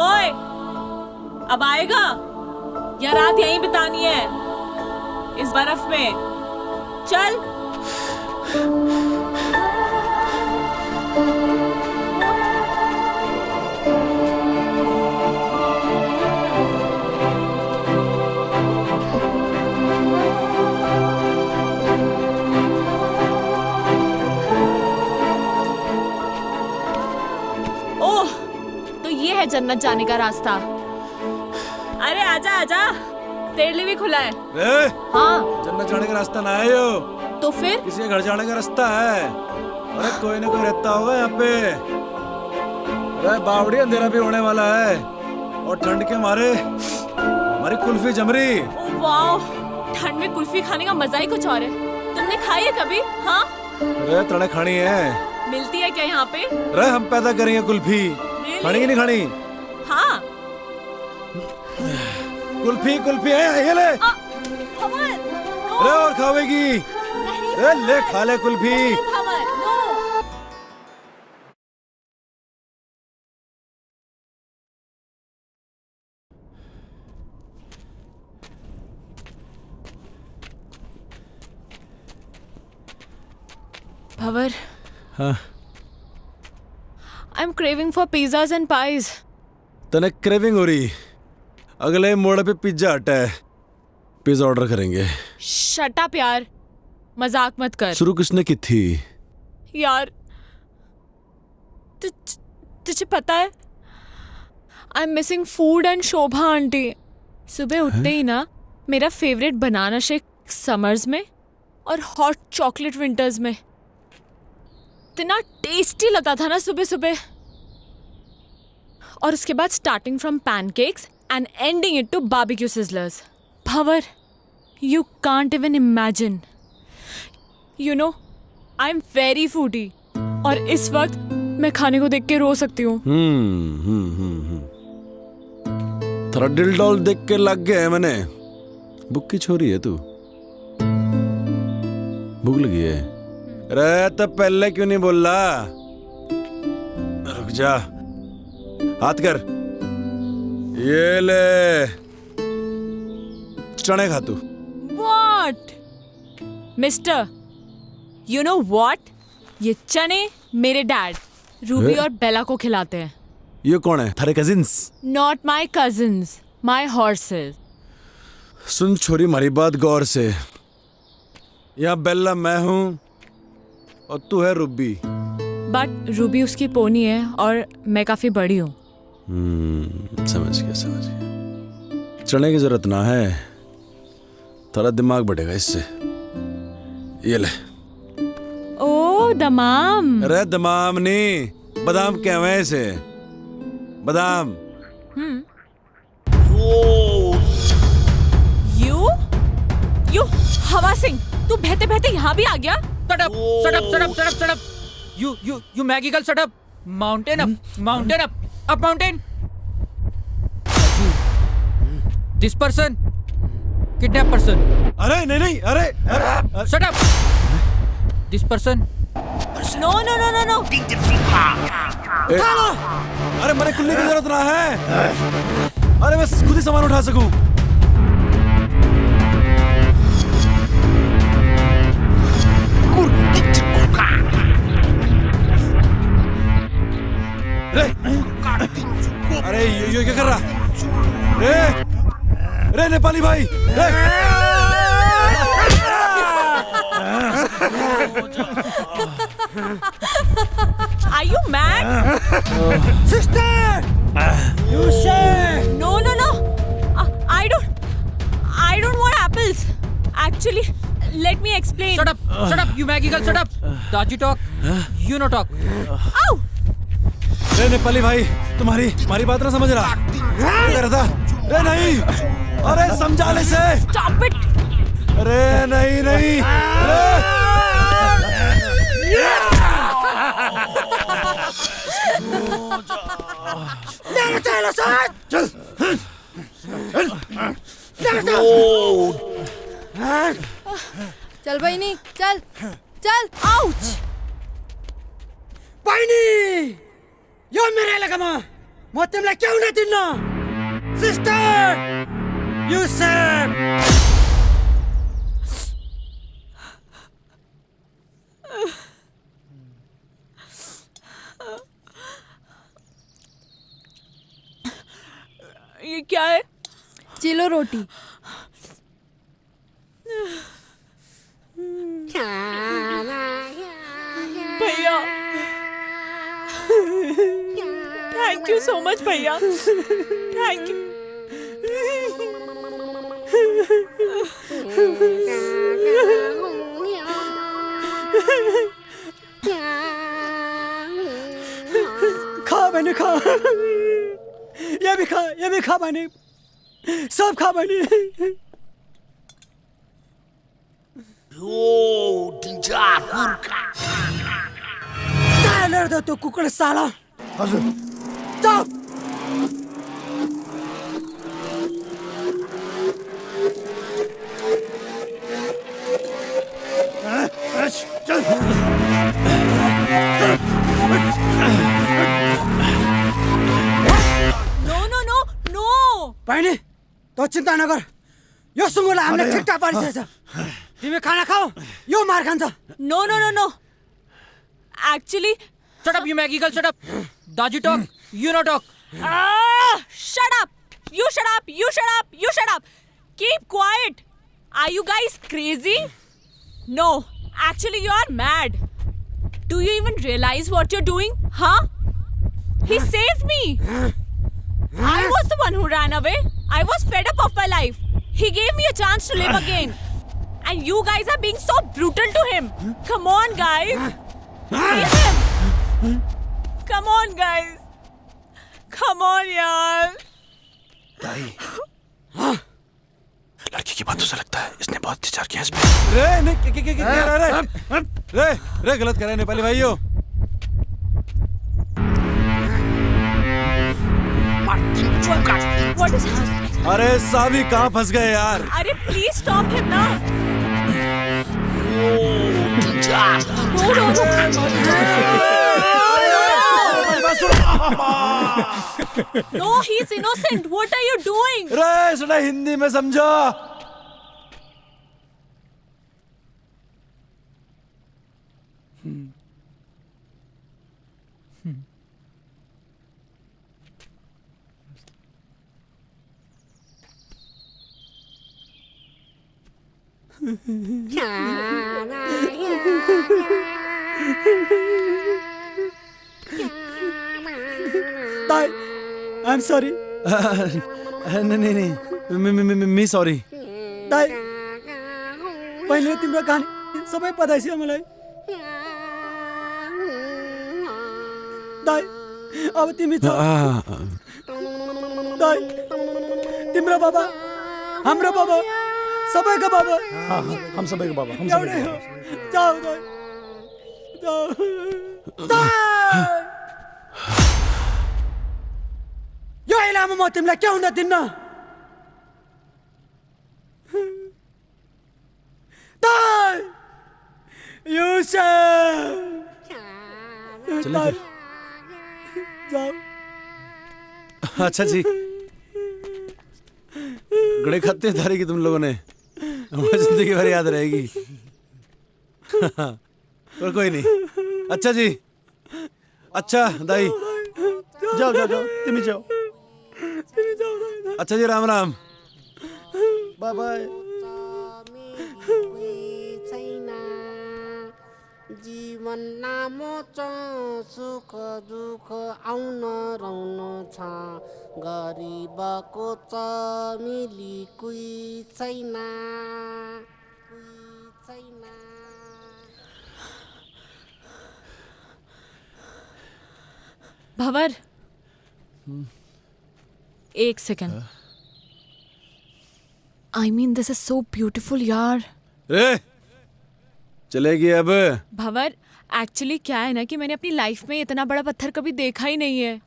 ओए, अब आएगा या रात यहीं बितानी है इस बर्फ में? चल। ओह, तो ये है जन्नत जाने का रास्ता। अरे आजा आजा, तेरे लिए भी खुला है। हाँ, जन्नत जाने का रास्ता ना है यो, तो फिर किसी के घर जाने का रास्ता है। अरे कोई ना कोई रहता होगा यहाँ पे। अरे बावड़ी, अंधेरा भी होने वाला है और ठंड के मारे हमारी कुल्फी जम रही। ओह वाह, ठंड में कुल्फी खाने का मजा ही कुछ और है। तुमने खाई है कभी? हाँ, अरे तड़े खानी है। मिलती है क्या यहाँ पे? अरे हम पैदा करेंगे कुल्फी। Really? खानी की नहीं खानी? हाँ। कुल्फी है, ये ले। भंवर, नो, अरे और खावेगी? नहीं, अरे ले, खा ले कुल्फी। भंवर, नो। भंवर, हाँ, I am craving for pizzas and pies. तने क्रेविंग हो रही? अगले मोड़ पे पिज्जा हट है, पिज्जा ऑर्डर करेंगे। शट अप यार, मजाक मत कर। शुरू किसने की थी? यार तुझे पता है, I am missing food and Shobha aunty. सुबह उठते ही ना मेरा फेवरेट बनाना शेक समर्स में और हॉट चॉकलेट विंटर्स में। इतना टेस्टी लगता था ना सुबह सुबह। और उसके बाद starting from pancakes and ending it to barbecue sizzlers. Bhanwar, you can't even imagine. You know, I am very foodie और इस वक्त मैं खाने को देख के रो सकती हूँ। थोड़ा दिल डॉल देख के लग गया है मैंने। भूख की छोरी है तू? भूख लगी है? अरे तो पहले क्यों नहीं बोल रहा? रुक जा, हाथ कर। ये ले चने खा तू। What? Mister, you know what? ये चने मेरे डैड रूबी और बेला को खिलाते हैं। ये कौन है? थारे cousins? Not my cousins, my horses. सुन छोरी, हमारी बात गौर से। यहाँ बेला मैं हूँ और तू है रूबी। बट रूबी उसकी पोनी है और मैं काफी बड़ी हूँ। समझ गया। चने की जरूरत ना है, थोड़ा दिमाग बढ़ेगा इससे। ये ले। ओ दमाम। अरे दमाम नहीं, बादाम कहवे हैं इसे, बादाम। यू हवा सिंह, तू बहते बहते यहाँ भी आ गया? Shut up. You Maggie girl, shut up. Mountain up. Mountain. This person, kidnap person. अरे नहीं, अरे Shut up. This person. No. अरे मैंने कुल्ली की जरूरत ना है। अरे मैं खुद ही सामान उठा सकूं। अरे ये क्या कर रहा? रे नेपाली भाई, Are you mad? Sister. You say. No. I don't want apples. Actually, let me explain. Shut up. You Maggie girl, shut up. Daji talk. You no talk. Ow! रे नेपाली भाई, तुम्हारी बात ना समझ रहा। क्या कर रहा था? रे नहीं, अरे समझा ले से। Stop it! अरे नहीं। चल बहिनी, चल। Ouch! बहिनी, यो मेरो इलाकामा म तिमीलाई क्यों नै दिन्न? सिस्टर, यु सेभ। ये क्या है? चिलो रोटी। भैया, थैंक यू सो मच भैया, थैंक यू। खा बहिनी, खा। ये भी खा बहिनी, सब खा बहिनी। चालेर दे तो कुकुर साला। हजुर, चल। नो। बहिनी, तो चिन्ता नगर, यो सुँगुरलाई हामीले ठिक्का पारिसकेछ। तिमी खाना खाऊ, यो मार खान्छ। No. Actually, Shut up, you Maggie girl, shut up. Daji talk. You no talk. Shut up. You shut up. Keep quiet. Are you guys crazy? No, actually you are mad. Do you even realize what you're doing? Huh? He saved me. I was the one who ran away. I was fed up of my life. He gave me a chance to live again. And you guys are being so brutal to him. Come on, guys. Leave him. Come on, guys. Come on, yaar. दाई लड़की की बातों से लगता है इसने बहुत विचार किया इस पे। रे नहीं रे रे गलत कर रहे हैं नेपाली भाइयों। What is happening? अरे सावी कहाँ फंस गए यार। अरे please stop him ना. No, he's innocent. What are you doing? रे सुना हिंदी में समझो। ताई आई एम सॉरी नहीं नहीं मी सॉरी। ताई पहिले तिम्रो कहानी सबै पता छ मलाई। ताई अब तिमी छ ताई तिम्रो बाबा हाम्रो बाबा सबैको बाबा। हाँ हाँ हम सबैको बाबा हम एउटै सबैको हो। बाबा। जाऊ ताई जाऊ ताई यो इलामा म तिमीलाई के हुन दिन्न। ताई युसुफ चलो फिर। जाऊ अच्छा जी गड़े खत्ते धारी की तुम लोगों ने हमारी जिंदगी भर याद रहेगी। और कोई नहीं। अच्छा जी अच्छा दाई जाओ जाओ जाओ तिमी जाओ। अच्छा जी राम राम। Bye bye. जीवन लामो छ सुख दुःख आउन रहन छ गरिबको छ मिली कोही छैन भंवर एक second. I mean this is so beautiful यार। रे चलेगी अब। भंवर एक्चुअली क्या है ना कि मैंने अपनी लाइफ में इतना बड़ा पत्थर कभी देखा ही नहीं है।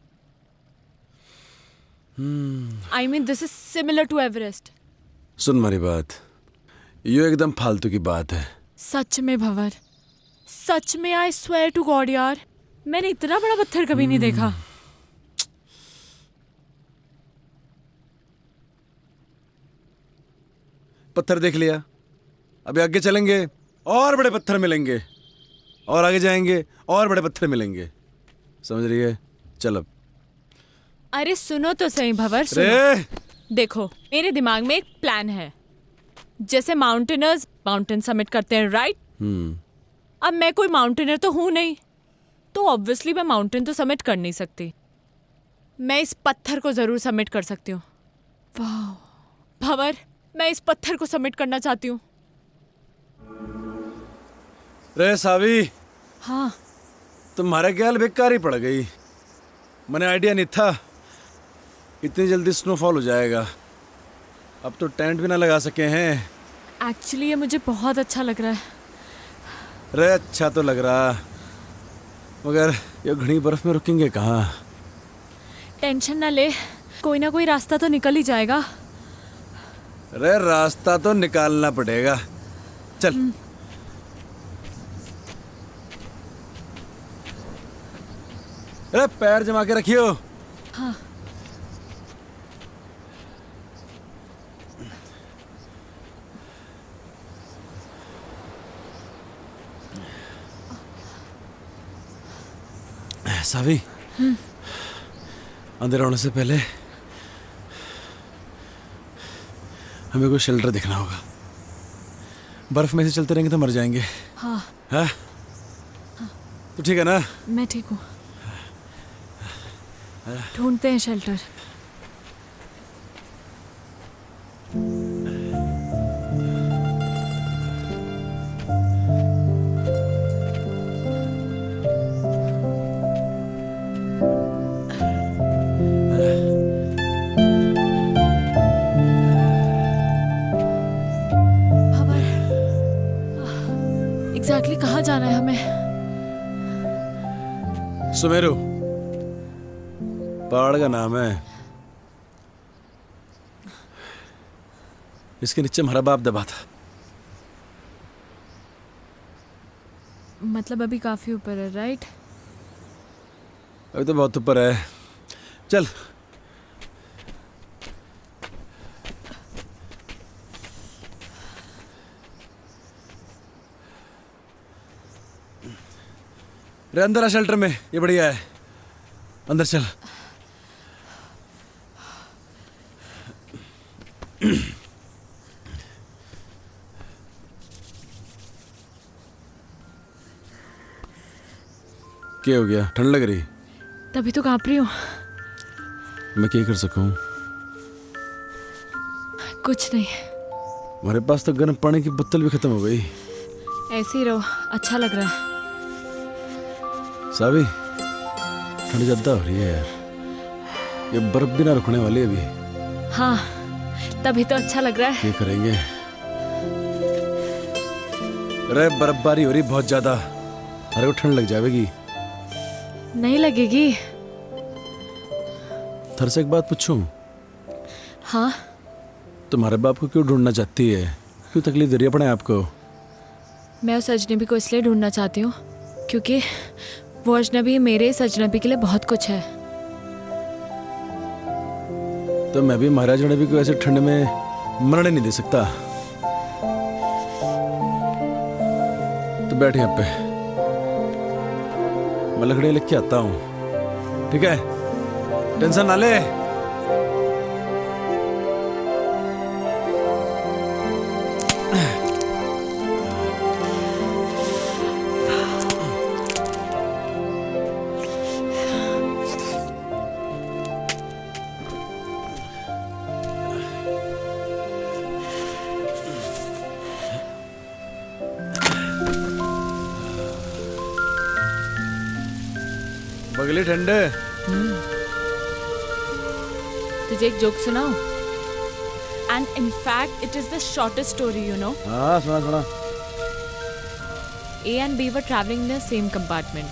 I mean this is similar to Everest। सुन हमारी बात ये एकदम फालतू की बात है। सच में भंवर सच में आई स्वेयर टू गॉड यार मैंने इतना बड़ा पत्थर कभी नहीं देखा। पत्थर देख लिया अभी आगे चलेंगे और बड़े पत्थर मिलेंगे और आगे जाएंगे और बड़े पत्थर मिलेंगे समझ रही है। चल अब। अरे सुनो तो सही भंवर सुनो। रे देखो मेरे दिमाग में एक प्लान है। जैसे माउंटेनर्स माउंटेन समिट करते हैं राइट। अब मैं कोई माउंटेनर तो हूं नहीं तो ऑब्वियसली मैं माउंटेन तो समिट कर नहीं सकती। मैं इस पत्थर को जरूर समिट कर सकती हूँ। वाह भंवर मैं इस पत्थर को समिट करना चाहती हूँ। रे सावी हाँ तुम्हारे ख्याल बेकार ही पड़ गई। मैंने आइडिया नहीं था इतनी जल्दी स्नोफॉल हो जाएगा। अब तो टेंट भी ना लगा सके हैं। एक्चुअली ये मुझे बहुत अच्छा लग रहा है। रे अच्छा तो लग रहा मगर ये घनी बर्फ में रुकेंगे कहाँ। टेंशन ना ले कोई ना कोई रास्ता तो निकल ही जाएगा। रे रास्ता तो निकालना पड़ेगा। चल अरे पैर जमा के रखियो। हाँ सावी अंधेरा होने से पहले हमें कोई शेल्टर देखना होगा। बर्फ में से चलते रहेंगे तो मर जाएंगे। हाँ हाँ तो ठीक है ना। मैं ठीक हूँ। ढूंढते हैं शेल्टर। एग्जैक्टली कहाँ जाना है हमें? सुमेरु पहाड़ का नाम है। इसके नीचे हमारा बाप दबा था। मतलब अभी काफी ऊपर है, राइट? अभी तो बहुत ऊपर है। चल रे अंदर आ शेल्टर में, ये बढ़िया है। अंदर चल। क्या हो गया? ठंड लग रही? तभी तो कांप रही हूँ। मैं क्या कर सकूं? कुछ नहीं, हमारे पास तो गर्म पानी की बोतल भी खत्म हो गई। ऐसे ही रहो, अच्छा लग रहा है। सावी ठंड ज्यादा हो रही है यार। ये बर्फ भी ना रुकने वाली है अभी। हाँ, तभी तो अच्छा लग रहा है। क्या करेंगे? अरे बर्फबारी हो रही बहुत ज्यादा, अरे को ठंड लग जाएगी। नहीं लगेगी। थर से एक बात पूछूं? हाँ? तुम्हारे बाप को क्यों ढूंढना चाहती है? क्यों तकलीफ दे रही है अपने आप को? मैं उस अजनबी को इसलिए ढूंढना चाहती हूँ क्योंकि वो अजनबी मेरे इस अजनबी के लिए बहुत कुछ है। तो मैं भी महाराज अजनबी को ऐसे ठंड में मरने नहीं दे सकता। तो बैठ यहाँ पे, मैं लकड़ी लेके आता हूँ, ठीक है? टेंशन ना ले। बगली ठंडे। तुझे एक जोक सुनाऊं? And in fact it is the shortest story, you know. हाँ सुना सुना। A and B were traveling in the same compartment.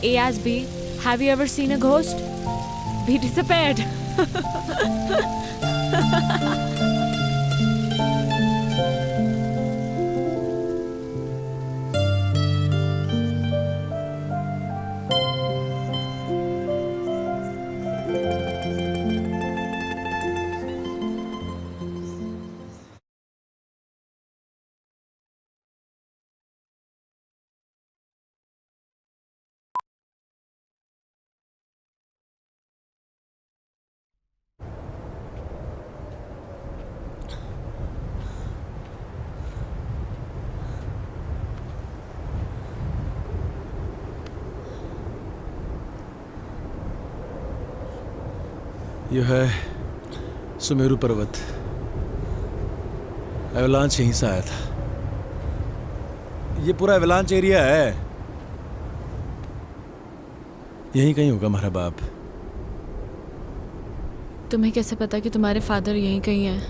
A asked B, "Have you ever seen a ghost?" B disappeared. यह है सुमेरु पर्वत। Avalanche यहीं से आया था। ये पूरा एवलांच एरिया है। यहीं कहीं होगा हमारा बाप। तुम्हें कैसे पता कि तुम्हारे फादर यहीं कहीं हैं?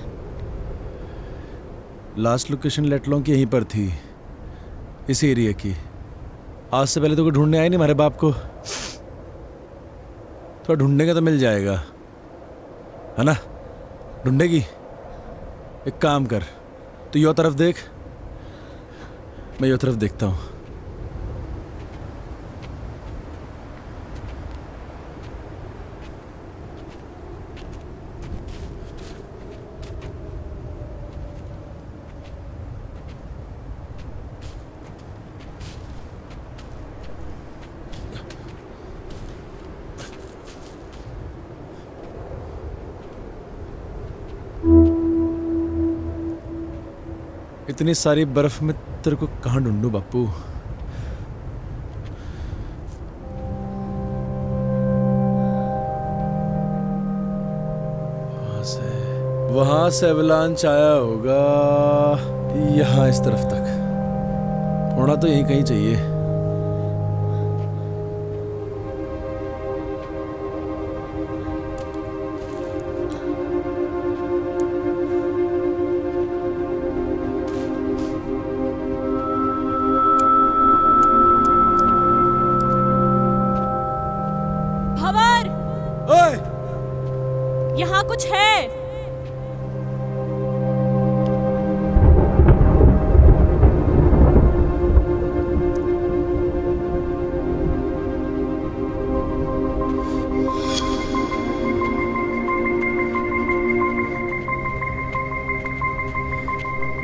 लास्ट लोकेशन लेटलों की यहीं पर थी, इसी एरिया की। आज से पहले तो कोई ढूंढने आए नहीं हमारे बाप को। थोड़ा ढूंढने का तो मिल जाएगा, है ना? ढूंढेगी? एक काम कर, तू यो तरफ देख, मैं यो तरफ देखता हूँ। इतनी सारी बर्फ में तेरे को कहाँ ढूंढूं बापू? वहां से एवलांच आया होगा यहाँ इस तरफ तक। होना तो यहीं कहीं चाहिए। कुछ है।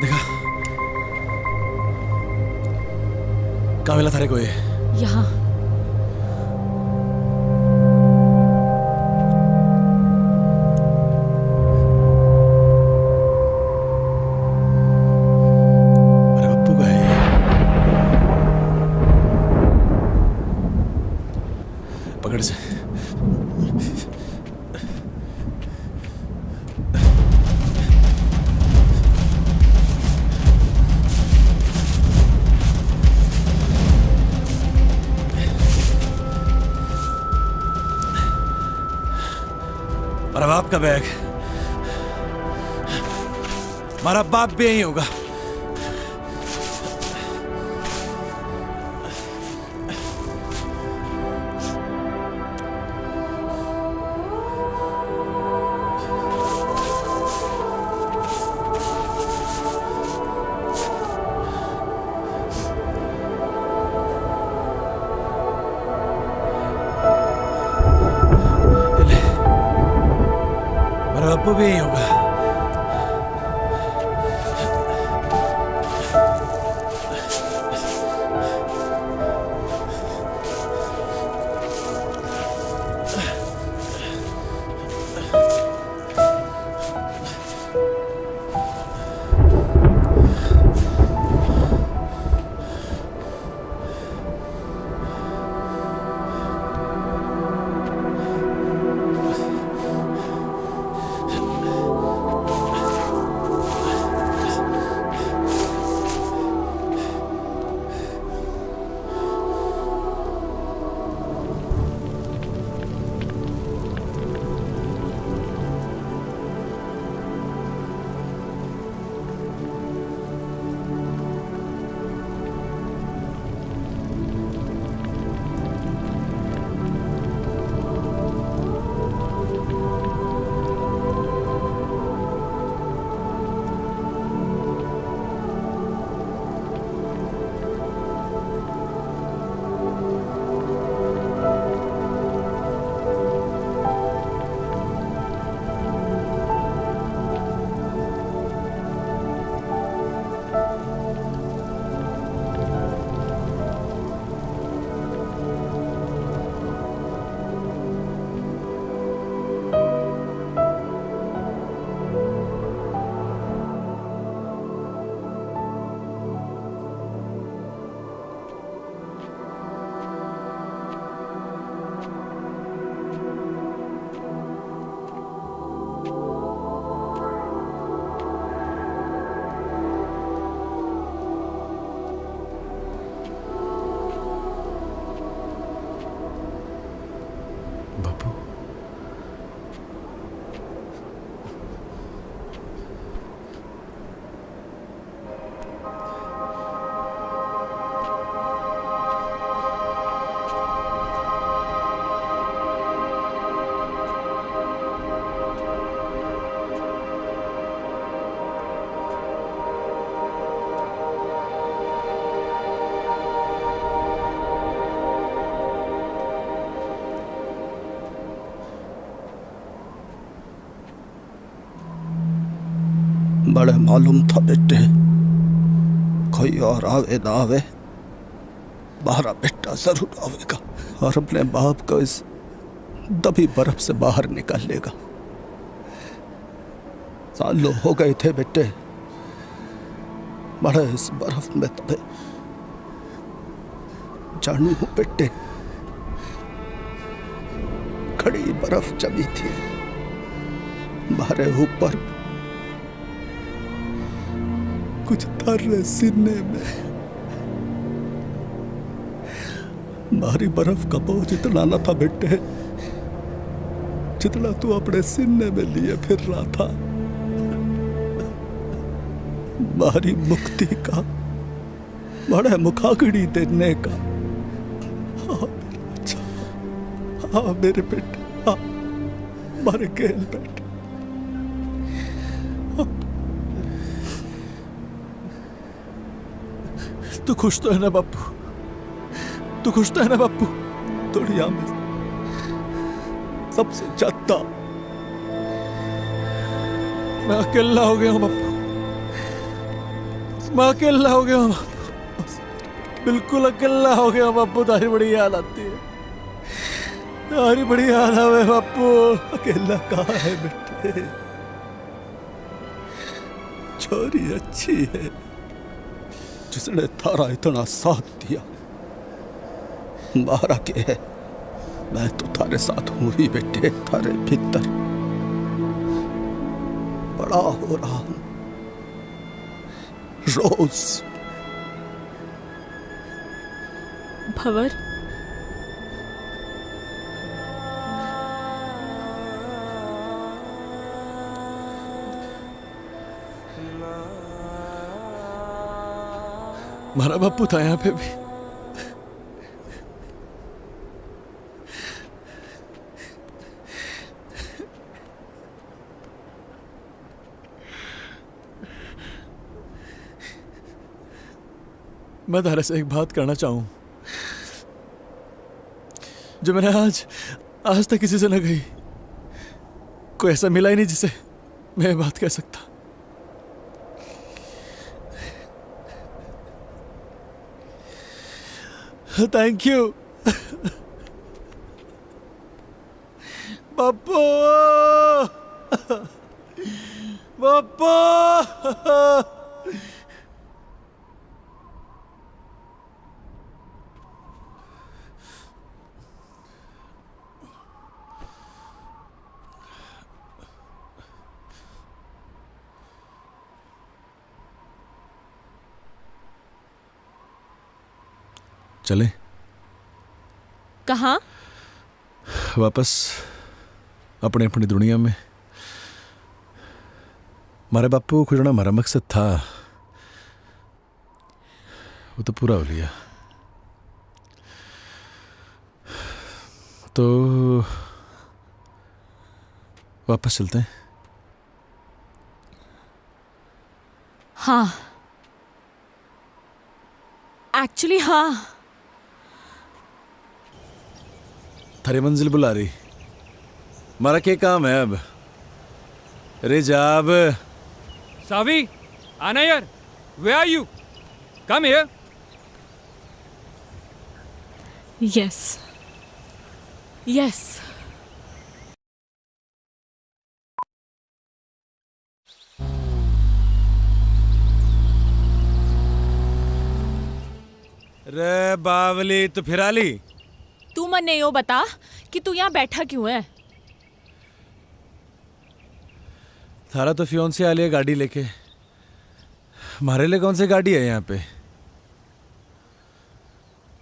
देखा कहाँ मिला थारे को ये? यहाँ अरे पप्पू का है ये। पकड़ से। मेरा बाप का बैग, हमारा बाप भी यही होगा। मेरा बापू भी यही होगा। बापू बड़े मालूम था बेटे, कोई और आवे ना आवे, बाहर बेटा जरूर आवेगा और अपने बाप को इस दबी बर्फ से बाहर निकालेगा। सालों हो गए थे बेटे, बड़े इस बर्फ में तबे जानू हूं बेटे, खड़ी बर्फ जमी थी हमारे ऊपर, कुछ तर सीने में भारी बर्फ का बोझ इतना न था बेटे जितना तू अपने सीने में लिए फिर रहा था। भारी मुक्ति का, बड़े मुखाग्नि देने का। हाँ मेरे बेटे, हाँ मारे गेल बेटे, तू खुश तो है ना बापू? तू खुश तो है ना बापू? दुनिया में सबसे ज्यादा मैं अकेला हो गया हूँ बापू, मैं अकेला हो गया हूँ, बिल्कुल अकेला हो गया हूँ बापू। तारी बड़ी याद आती है, तारी बड़ी याद आवे बापू। अकेला कहाँ है बेटे? छोरी अच्छी है जिसने थारा इतना साथ दिया। मारा के है, मैं तो थारे साथ हूं ही बेटे, थारे भीतर बड़ा हो रहा हूं रोज। भंवर, हमारा बापू था यहाँ पे भी। मैं तारे से एक बात करना चाहूं जो मैंने आज तक किसी से न कही। कोई ऐसा मिला ही नहीं जिसे मैं ये बात कह सकता। थैंक यू बापू, बापू। चले कहाँ? वापस अपने अपनी दुनिया में। हमारे बापू को खुजना हमारा मकसद था, वो तो पूरा हो लिया। तो वापस चलते हैं। हाँ, एक्चुअली हाँ। थारी मंजिल बुला रही, हमारा क्या काम है अब? अरे जाब। सावी, आना यार। Where are you? Come here. Yes, yes. रे बावली, तो फिर आली? तू मन ने यो बता कि तू यहाँ बैठा क्यों है? थारा तो फियोन से आली है गाड़ी लेके, हमारे लिए कौन सी गाड़ी है यहाँ पे?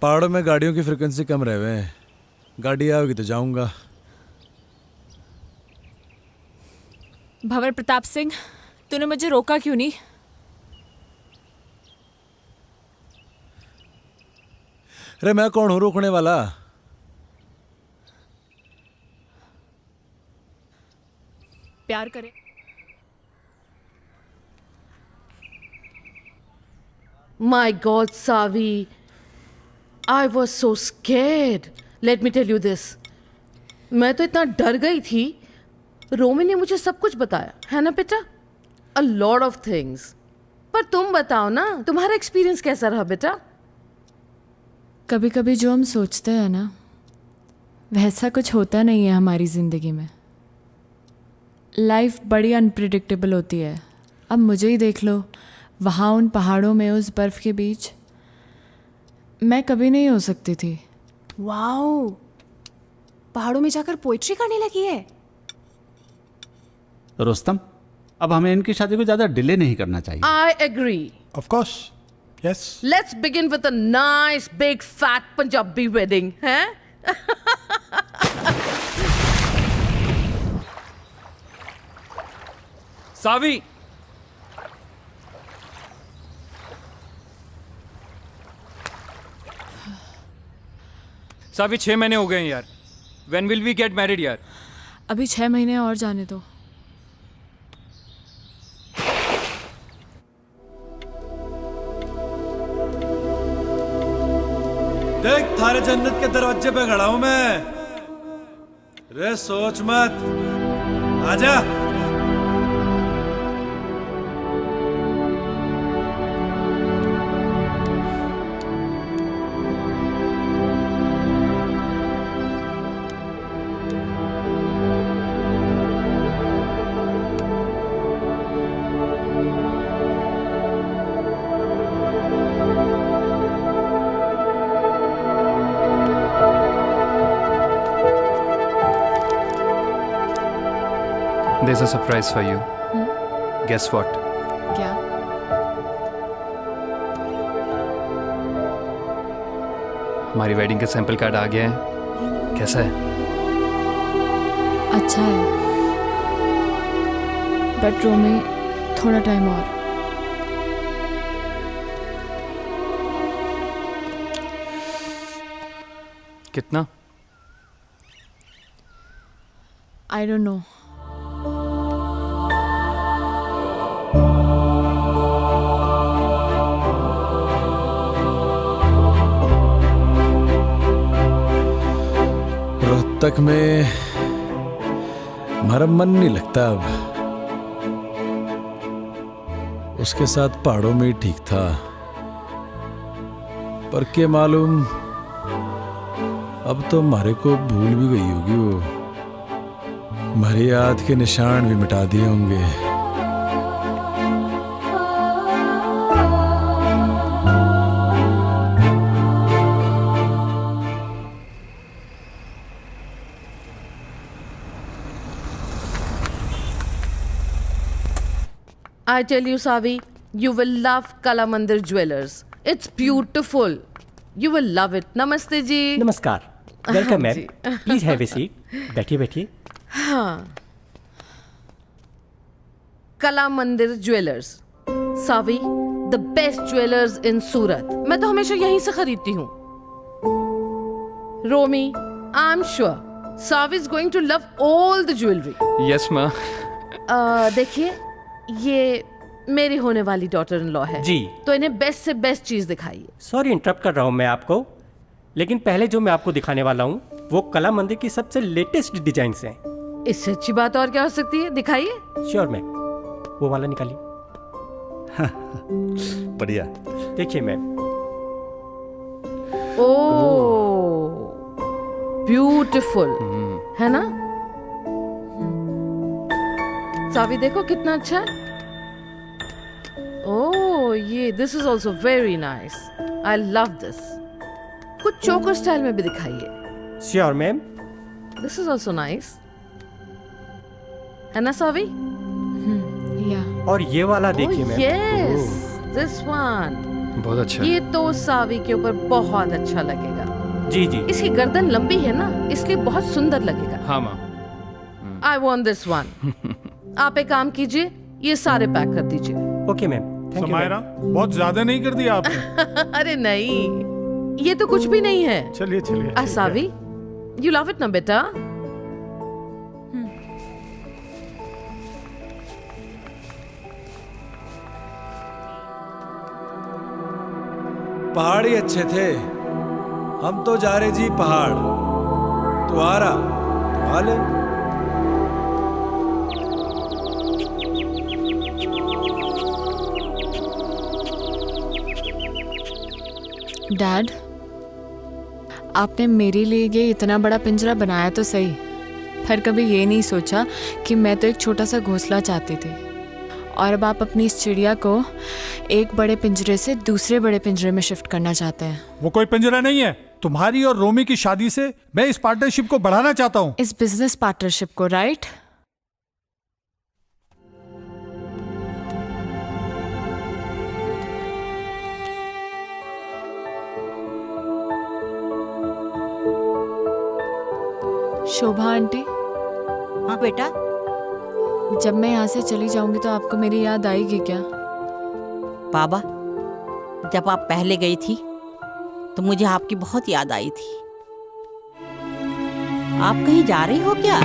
पहाड़ों में गाड़ियों की फ्रिक्वेंसी कम रहे हुए हैं, गाड़ी आओगी तो जाऊंगा। भंवर प्रताप सिंह, तूने मुझे रोका क्यों नहीं? अरे मैं कौन हूँ रोकने वाला? प्यार करे। My God, Savi, I was so scared. Let me tell you this. मैं तो इतना डर गई थी। रोमी ने मुझे सब कुछ बताया, है ना बेटा? A lot of things. पर तुम बताओ ना, तुम्हारा एक्सपीरियंस कैसा रहा बेटा? कभी कभी जो हम सोचते हैं ना, वैसा कुछ होता नहीं है हमारी ज़िंदगी में। लाइफ बड़ी अनप्रिडिक्टेबल होती है। अब मुझे ही देख लो, वहाँ उन पहाड़ों में उस बर्फ़ के बीच मैं कभी नहीं हो सकती थी। वाओ, पहाड़ों में जाकर पोइट्री करने लगी है। रुस्तम, अब हमें इनकी शादी को ज़्यादा डिले नहीं करना चाहिए। I agree. Of course, yes. Let's begin with a nice big fat Punjabi wedding, हैं? सावी, सावी 6 महीने हो गए हैं यार। When will we get married यार? अभी 6 महीने और जाने दो। देख थारे जन्नत के दरवाजे पे खड़ा हूं मैं। रे सोच मत, आजा। There's a surprise for you. Guess what? क्या? हमारी वेडिंग का सैंपल कार्ड आ गया है। कैसा है? अच्छा है, बट रोमी थोड़ा टाइम और। कितना? I don't know. रोहतक में हमारा मन नहीं लगता अब। उसके साथ पहाड़ों में ही ठीक था, पर के मालूम अब तो हमारे को भूल भी गई होगी वो। हमारी याद के निशान भी मिटा दिए होंगे। I tell you, Savi, you will love Kala Mandir Jewelers. It's beautiful. You will love it. Namaste ji. नमस्कार, वेलकम मैम। जी। Please have a seat. बैठिए बैठिए। हाँ। Kala Mandir jewellers, Savi, the best jewellers in Surat. मैं तो हमेशा यहीं से खरीदती हूँ। Romi, I am sure Savi is going to love all the jewellery. Yes, ma. देखिए, ये मेरी होने वाली डॉटर इन लॉ है जी। तो इन्हें बेस्ट से बेस्ट चीज दिखाइए। सॉरी इंटरप्ट कर रहा हूँ मैं आपको, लेकिन पहले जो मैं आपको दिखाने वाला हूँ वो कला मंदिर की सबसे लेटेस्ट डिजाइन हैं। इससे अच्छी बात और क्या हो सकती है? दिखाइए। श्योर मैम, वो वाला निकालिए। बढ़िया। देखिए मैम। ओ ब्यूटीफुल है ना? सावी देखो कितना अच्छा है। ओह ये this is also very nice. I love this. कुछ चोकर स्टाइल में भी दिखाइए। Sure ma'am. This is also nice, है ना सावी? या और ये वाला देखिए मैम। Yes, this one. बहुत अच्छा। ये तो सावी के ऊपर बहुत अच्छा लगेगा। जी जी। इसकी गर्दन लंबी है ना, इसलिए बहुत सुंदर लगेगा। हाँ माँ। I want this one. आप एक काम कीजिए, ये सारे पैक कर दीजिए। Okay ma'am. Thank you. Samaira, बहुत ज्यादा नहीं कर दिया आपने? अरे नहीं, ये तो कुछ भी नहीं है। चलिए चलिए। सावी, यू लव इट ना बेटा? पहाड़ ही अच्छे थे। हम तो जा रहे जी पहाड़। तू आ रहा तो आ ले। डैड, आपने मेरे लिए ये इतना बड़ा पिंजरा बनाया तो सही, पर कभी ये नहीं सोचा कि मैं तो एक छोटा सा घोंसला चाहती थी, और अब आप अपनी इस चिड़िया को एक बड़े पिंजरे से दूसरे बड़े पिंजरे में शिफ्ट करना चाहते हैं। वो कोई पिंजरा नहीं है। तुम्हारी और रोमी की शादी से मैं इस पार्टनरशिप को बढ़ाना चाहता हूँ। इस बिजनेस पार्टनरशिप को, राइट? शोभा आंटी। हाँ बेटा। जब मैं यहाँ से चली जाऊंगी तो आपको मेरी याद आएगी क्या? बाबा, जब आप पहले गई थी तो मुझे आपकी बहुत याद आई थी। आप कहीं जा रही हो क्या?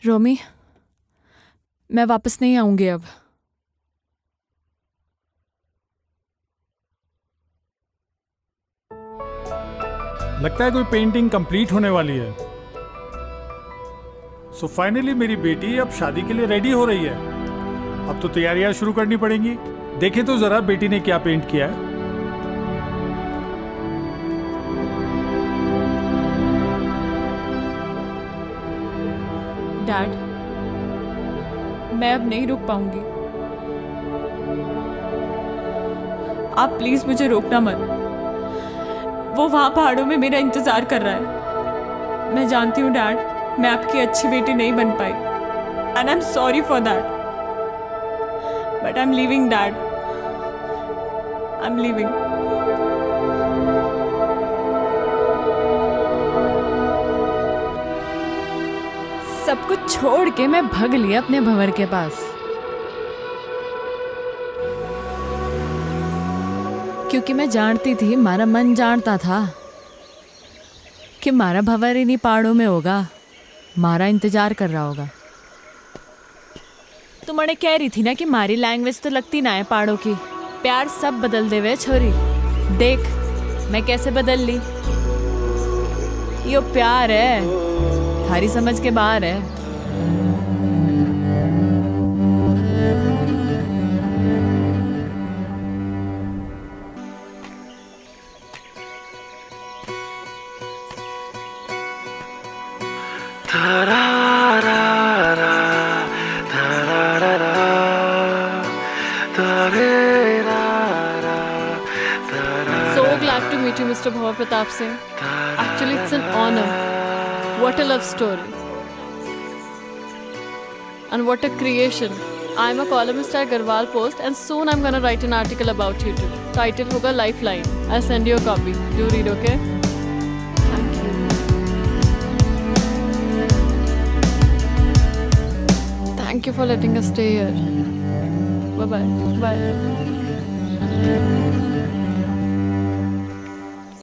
रोमी, मैं वापस नहीं आऊंगी अब। लगता है कोई पेंटिंग कंप्लीट होने वाली है। सो फाइनली मेरी बेटी अब शादी के लिए रेडी हो रही है। अब तो तैयारियां शुरू करनी पड़ेंगी। देखें तो जरा बेटी ने क्या पेंट किया है। डैड, मैं अब नहीं रुक पाऊंगी। आप प्लीज मुझे रोकना मत। वो वहां पहाड़ों में मेरा इंतजार कर रहा है। मैं जानती हूँ डैड, मैं आपकी अच्छी बेटी नहीं बन पाई, and I am sorry for that, but I am leaving dad, I am leaving. सब कुछ छोड़ के मैं भाग लिया अपने भंवर के पास, क्योंकि मैं जानती थी, मारा मन जानता था कि मारा भंवर इन्हीं पहाड़ों में होगा, मारा इंतजार कर रहा होगा। तुम मने कह रही थी ना कि मारी लैंग्वेज तो लगती ना है पहाड़ों की। प्यार सब बदल दे वे छोरी, देख मैं कैसे बदल ली। यो प्यार है, थारी समझ के बाहर है। So glad to meet you, Mr. Bhava Pratap Singh. Actually, it's an honor. What a love story. And what a creation. I'm a columnist at Garhwal Post and soon I'm gonna write an article about you too. Title hoga Lifeline. I'll send you a copy. Do read, okay? Thank you. Thank you for letting us stay here. Bye-bye. Bye.